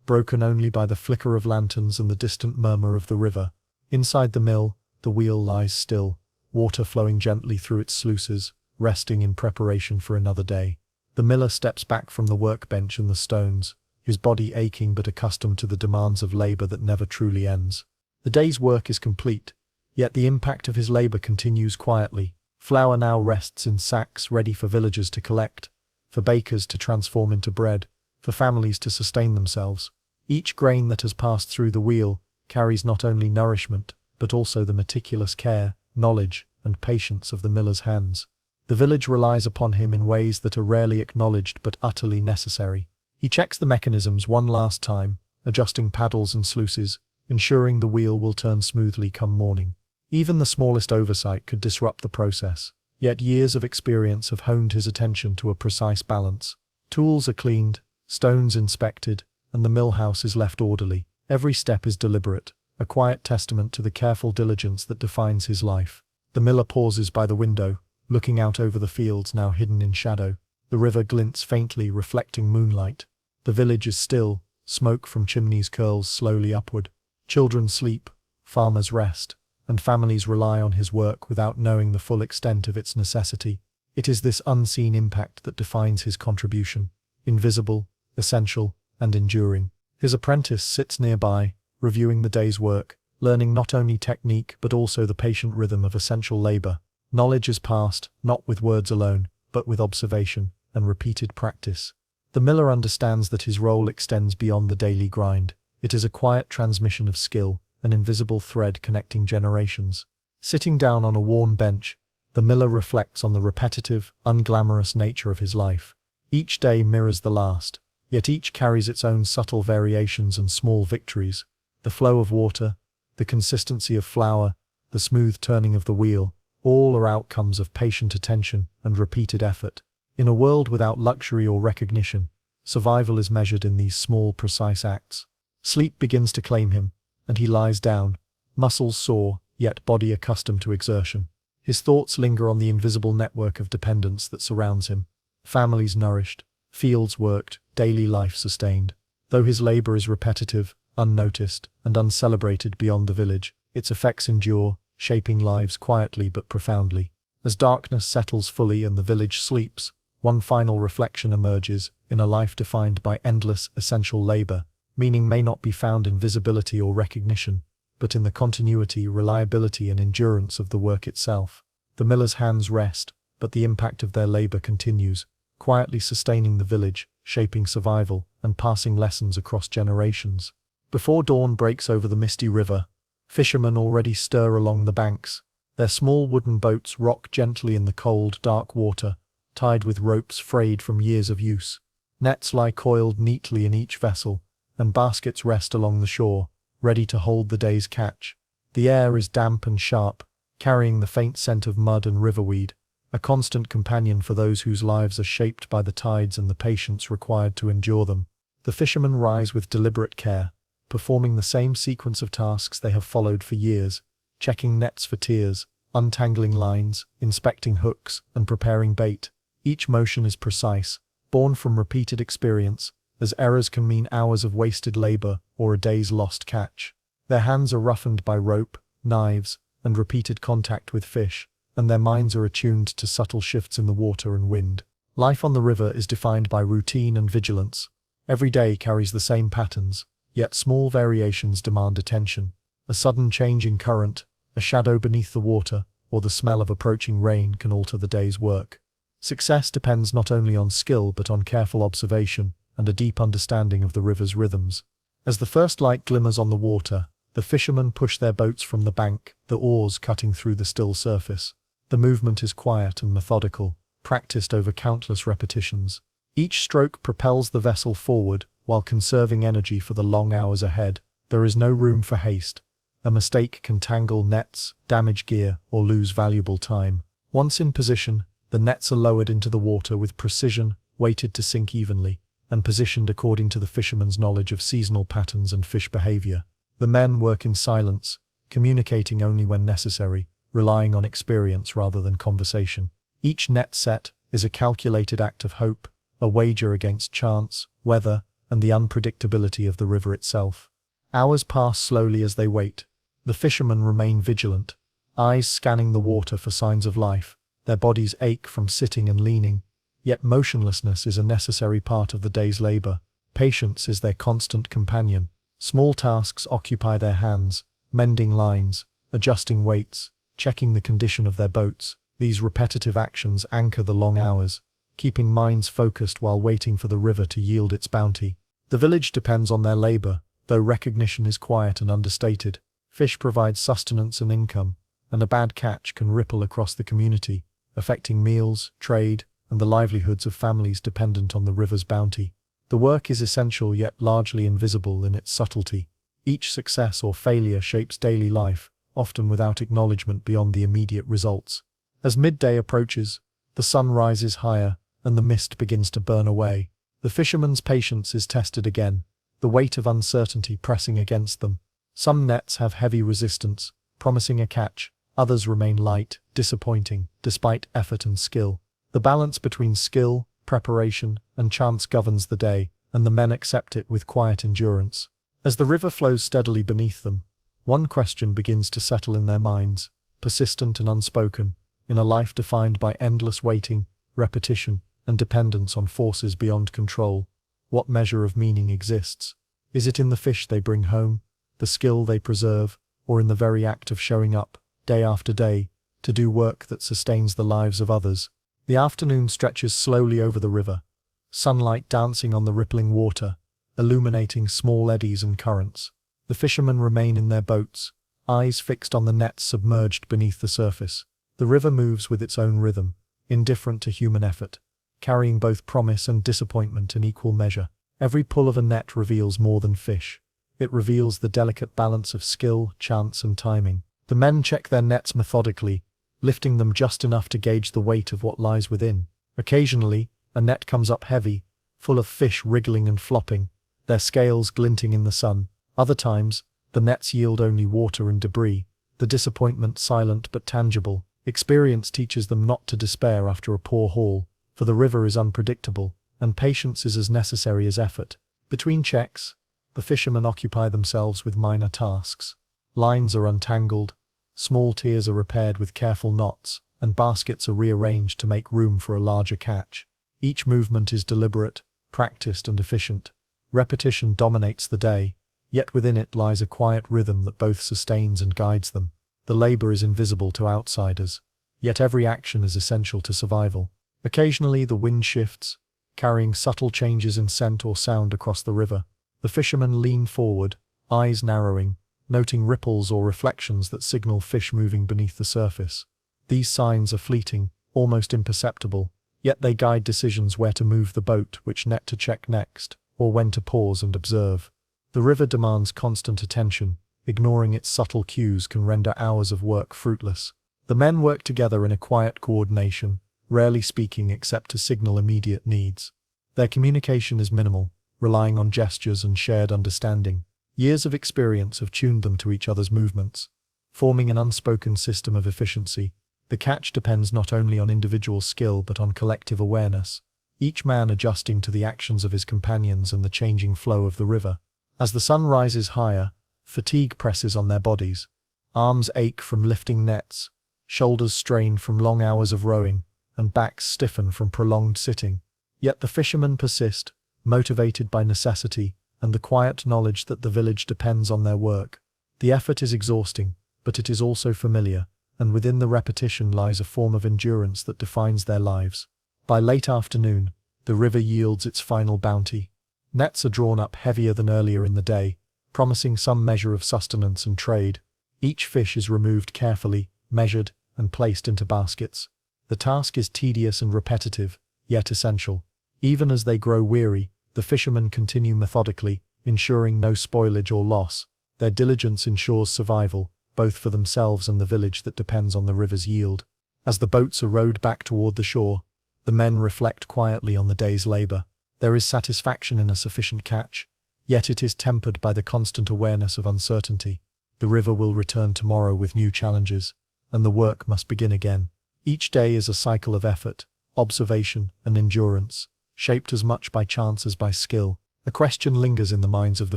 broken only by the flicker of lanterns and the distant murmur of the river. Inside the mill, the wheel lies still, water flowing gently through its sluices, resting in preparation for another day. The miller steps back from the workbench and the stones, his body aching but accustomed to the demands of labor that never truly ends. The day's work is complete, yet the impact of his labor continues quietly. Flour now rests in sacks ready for villagers to collect, for bakers to transform into bread, for families to sustain themselves. Each grain that has passed through the wheel carries not only nourishment, but also the meticulous care, knowledge, and patience of the miller's hands. The village relies upon him in ways that are rarely acknowledged but utterly necessary. He checks the mechanisms one last time, adjusting paddles and sluices, ensuring the wheel will turn smoothly come morning. Even the smallest oversight could disrupt the process, yet years of experience have honed his attention to a precise balance. Tools are cleaned, stones inspected, and the mill house is left orderly. Every step is deliberate, a quiet testament to the careful diligence that defines his life. The miller pauses by the window, looking out over the fields now hidden in shadow. The river glints faintly, reflecting moonlight. The village is still, smoke from chimneys curls slowly upward. Children sleep, farmers rest, and families rely on his work without knowing the full extent of its necessity. It is this unseen impact that defines his contribution, invisible, essential, and enduring. His apprentice sits nearby, reviewing the day's work, learning not only technique but also the patient rhythm of essential labor. Knowledge is passed, not with words alone, but with observation and repeated practice. The miller understands that his role extends beyond the daily grind. It is a quiet transmission of skill, an invisible thread connecting generations. Sitting down on a worn bench, the miller reflects on the repetitive, unglamorous nature of his life. Each day mirrors the last, yet each carries its own subtle variations and small victories. The flow of water, the consistency of flour, the smooth turning of the wheel, all are outcomes of patient attention and repeated effort. In a world without luxury or recognition, survival is measured in these small, precise acts. Sleep begins to claim him, and he lies down, muscles sore, yet body accustomed to exertion. His thoughts linger on the invisible network of dependence that surrounds him. Families nourished, fields worked, daily life sustained. Though his labor is repetitive, unnoticed, and uncelebrated beyond the village, its effects endure, shaping lives quietly but profoundly. As darkness settles fully and the village sleeps, one final reflection emerges. In a life defined by endless, essential labor, meaning may not be found in visibility or recognition, but in the continuity, reliability, and endurance of the work itself. The millers' hands rest, but the impact of their labor continues, quietly sustaining the village, shaping survival, and passing lessons across generations. Before dawn breaks over the misty river, fishermen already stir along the banks. Their small wooden boats rock gently in the cold, dark water, tied with ropes frayed from years of use. Nets lie coiled neatly in each vessel, and baskets rest along the shore, ready to hold the day's catch. The air is damp and sharp, carrying the faint scent of mud and riverweed, a constant companion for those whose lives are shaped by the tides and the patience required to endure them. The fishermen rise with deliberate care, performing the same sequence of tasks they have followed for years, checking nets for tears, untangling lines, inspecting hooks, and preparing bait. Each motion is precise, born from repeated experience, as errors can mean hours of wasted labor or a day's lost catch. Their hands are roughened by rope, knives, and repeated contact with fish, and their minds are attuned to subtle shifts in the water and wind. Life on the river is defined by routine and vigilance. Every day carries the same patterns, yet small variations demand attention. A sudden change in current, a shadow beneath the water, or the smell of approaching rain can alter the day's work. Success depends not only on skill but on careful observation and a deep understanding of the river's rhythms. As the first light glimmers on the water, the fishermen push their boats from the bank, the oars cutting through the still surface. The movement is quiet and methodical, practiced over countless repetitions. Each stroke propels the vessel forward, while conserving energy for the long hours ahead. There is no room for haste. A mistake can tangle nets, damage gear, or lose valuable time. Once in position, the nets are lowered into the water with precision, weighted to sink evenly, and positioned according to the fisherman's knowledge of seasonal patterns and fish behavior. The men work in silence, communicating only when necessary, relying on experience rather than conversation. Each net set is a calculated act of hope, a wager against chance, weather, and the unpredictability of the river itself. Hours pass slowly as they wait. The fishermen remain vigilant, eyes scanning the water for signs of life. Their bodies ache from sitting and leaning, yet motionlessness is a necessary part of the day's labor. Patience is their constant companion. Small tasks occupy their hands, mending lines, adjusting weights, checking the condition of their boats. These repetitive actions anchor the long hours, keeping minds focused while waiting for the river to yield its bounty. The village depends on their labor, though recognition is quiet and understated. Fish provide sustenance and income, and a bad catch can ripple across the community, affecting meals, trade, and the livelihoods of families dependent on the river's bounty. The work is essential yet largely invisible in its subtlety. Each success or failure shapes daily life, often without acknowledgement beyond the immediate results. As midday approaches, the sun rises higher, and the mist begins to burn away. The fisherman's patience is tested again, the weight of uncertainty pressing against them. Some nets have heavy resistance, promising a catch. Others remain light, disappointing, despite effort and skill. The balance between skill, preparation, and chance governs the day, and the men accept it with quiet endurance. As the river flows steadily beneath them, one question begins to settle in their minds, persistent and unspoken, in a life defined by endless waiting, repetition, and dependence on forces beyond control. What measure of meaning exists? Is it in the fish they bring home, the skill they preserve, or in the very act of showing up, day after day, to do work that sustains the lives of others? The afternoon stretches slowly over the river, sunlight dancing on the rippling water, illuminating small eddies and currents. The fishermen remain in their boats, eyes fixed on the nets submerged beneath the surface. The river moves with its own rhythm, indifferent to human effort, carrying both promise and disappointment in equal measure. Every pull of a net reveals more than fish. It reveals the delicate balance of skill, chance, and timing. The men check their nets methodically, lifting them just enough to gauge the weight of what lies within. Occasionally, a net comes up heavy, full of fish wriggling and flopping, their scales glinting in the sun. Other times, the nets yield only water and debris, the disappointment silent but tangible. Experience teaches them not to despair after a poor haul, for the river is unpredictable, and patience is as necessary as effort. Between checks, the fishermen occupy themselves with minor tasks. Lines are untangled, small tiers are repaired with careful knots, and baskets are rearranged to make room for a larger catch. Each movement is deliberate, practiced, and efficient. Repetition dominates the day, yet within it lies a quiet rhythm that both sustains and guides them. The labor is invisible to outsiders, yet every action is essential to survival. Occasionally the wind shifts, carrying subtle changes in scent or sound across the river. The fishermen lean forward, eyes narrowing, noting ripples or reflections that signal fish moving beneath the surface. These signs are fleeting, almost imperceptible, yet they guide decisions where to move the boat, which net to check next, or when to pause and observe. The river demands constant attention. Ignoring its subtle cues can render hours of work fruitless. The men work together in a quiet coordination, rarely speaking except to signal immediate needs. Their communication is minimal, relying on gestures and shared understanding. Years of experience have tuned them to each other's movements, forming an unspoken system of efficiency. The catch depends not only on individual skill but on collective awareness, each man adjusting to the actions of his companions and the changing flow of the river. As the sun rises higher, fatigue presses on their bodies. Arms ache from lifting nets, shoulders strain from long hours of rowing, and backs stiffen from prolonged sitting. Yet the fishermen persist, motivated by necessity and the quiet knowledge that the village depends on their work. The effort is exhausting, but it is also familiar, and within the repetition lies a form of endurance that defines their lives. By late afternoon, the river yields its final bounty. Nets are drawn up heavier than earlier in the day, promising some measure of sustenance and trade. Each fish is removed carefully, measured, and placed into baskets. The task is tedious and repetitive, yet essential. Even as they grow weary, the fishermen continue methodically, ensuring no spoilage or loss. Their diligence ensures survival, both for themselves and the village that depends on the river's yield. As the boats are rowed back toward the shore, the men reflect quietly on the day's labor. There is satisfaction in a sufficient catch, yet it is tempered by the constant awareness of uncertainty. The river will return tomorrow with new challenges, and the work must begin again. Each day is a cycle of effort, observation, and endurance, shaped as much by chance as by skill. A question lingers in the minds of the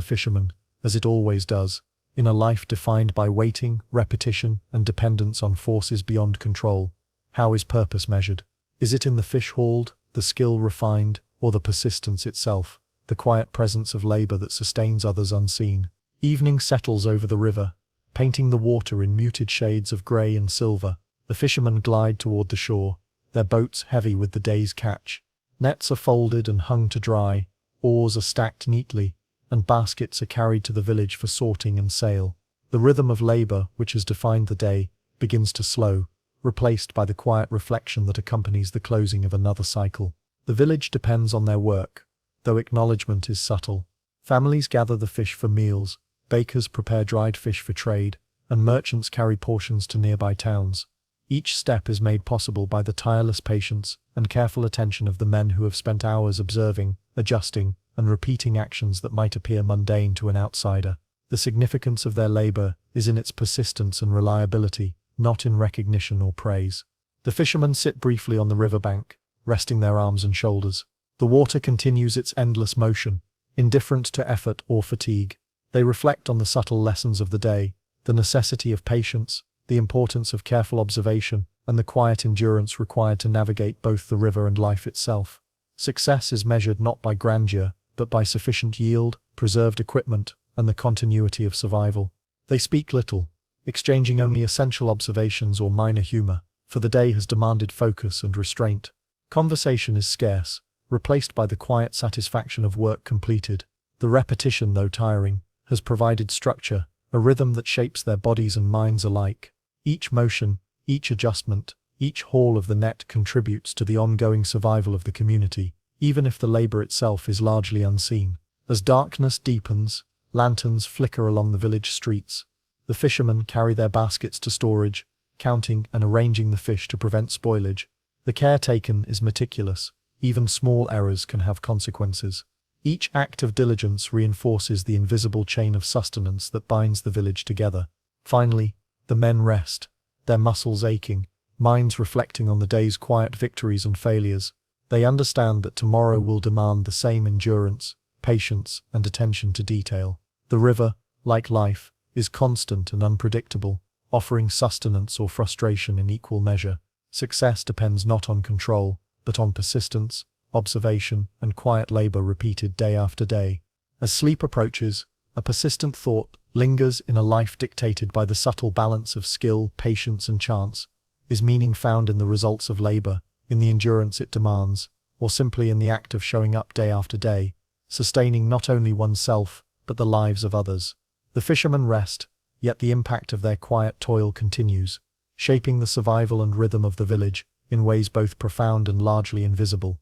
fishermen, as it always does. In a life defined by waiting, repetition, and dependence on forces beyond control, how is purpose measured? Is it in the fish hauled, the skill refined, or the persistence itself, the quiet presence of labor that sustains others unseen? Evening settles over the river, painting the water in muted shades of grey and silver. The fishermen glide toward the shore, their boats heavy with the day's catch. Nets are folded and hung to dry, oars are stacked neatly, and baskets are carried to the village for sorting and sale. The rhythm of labor, which has defined the day, begins to slow, replaced by the quiet reflection that accompanies the closing of another cycle. The village depends on their work, though acknowledgement is subtle. Families gather the fish for meals, bakers prepare dried fish for trade, and merchants carry portions to nearby towns. Each step is made possible by the tireless patience and careful attention of the men who have spent hours observing, adjusting, and repeating actions that might appear mundane to an outsider. The significance of their labor is in its persistence and reliability, not in recognition or praise. The fishermen sit briefly on the riverbank, resting their arms and shoulders. The water continues its endless motion, indifferent to effort or fatigue. They reflect on the subtle lessons of the day, the necessity of patience, the importance of careful observation, and the quiet endurance required to navigate both the river and life itself. Success is measured not by grandeur, but by sufficient yield, preserved equipment, and the continuity of survival. They speak little, exchanging only essential observations or minor humor, for the day has demanded focus and restraint. Conversation is scarce, replaced by the quiet satisfaction of work completed. The repetition, though tiring, has provided structure, a rhythm that shapes their bodies and minds alike. Each motion, each adjustment, each haul of the net contributes to the ongoing survival of the community, even if the labor itself is largely unseen. As darkness deepens, lanterns flicker along the village streets. The fishermen carry their baskets to storage, counting and arranging the fish to prevent spoilage. The care taken is meticulous. Even small errors can have consequences. Each act of diligence reinforces the invisible chain of sustenance that binds the village together. Finally, the men rest, their muscles aching, minds reflecting on the day's quiet victories and failures. They understand that tomorrow will demand the same endurance, patience, and attention to detail. The river, like life, is constant and unpredictable, offering sustenance or frustration in equal measure. Success depends not on control, but on persistence, observation, and quiet labor repeated day after day. As sleep approaches, A persistent thought lingers in a life dictated by the subtle balance of skill, patience, and chance. Is meaning found in the results of labor, in the endurance it demands, or simply in the act of showing up day after day, sustaining not only oneself, but the lives of others? The fishermen rest, yet the impact of their quiet toil continues, shaping the survival and rhythm of the village in ways both profound and largely invisible.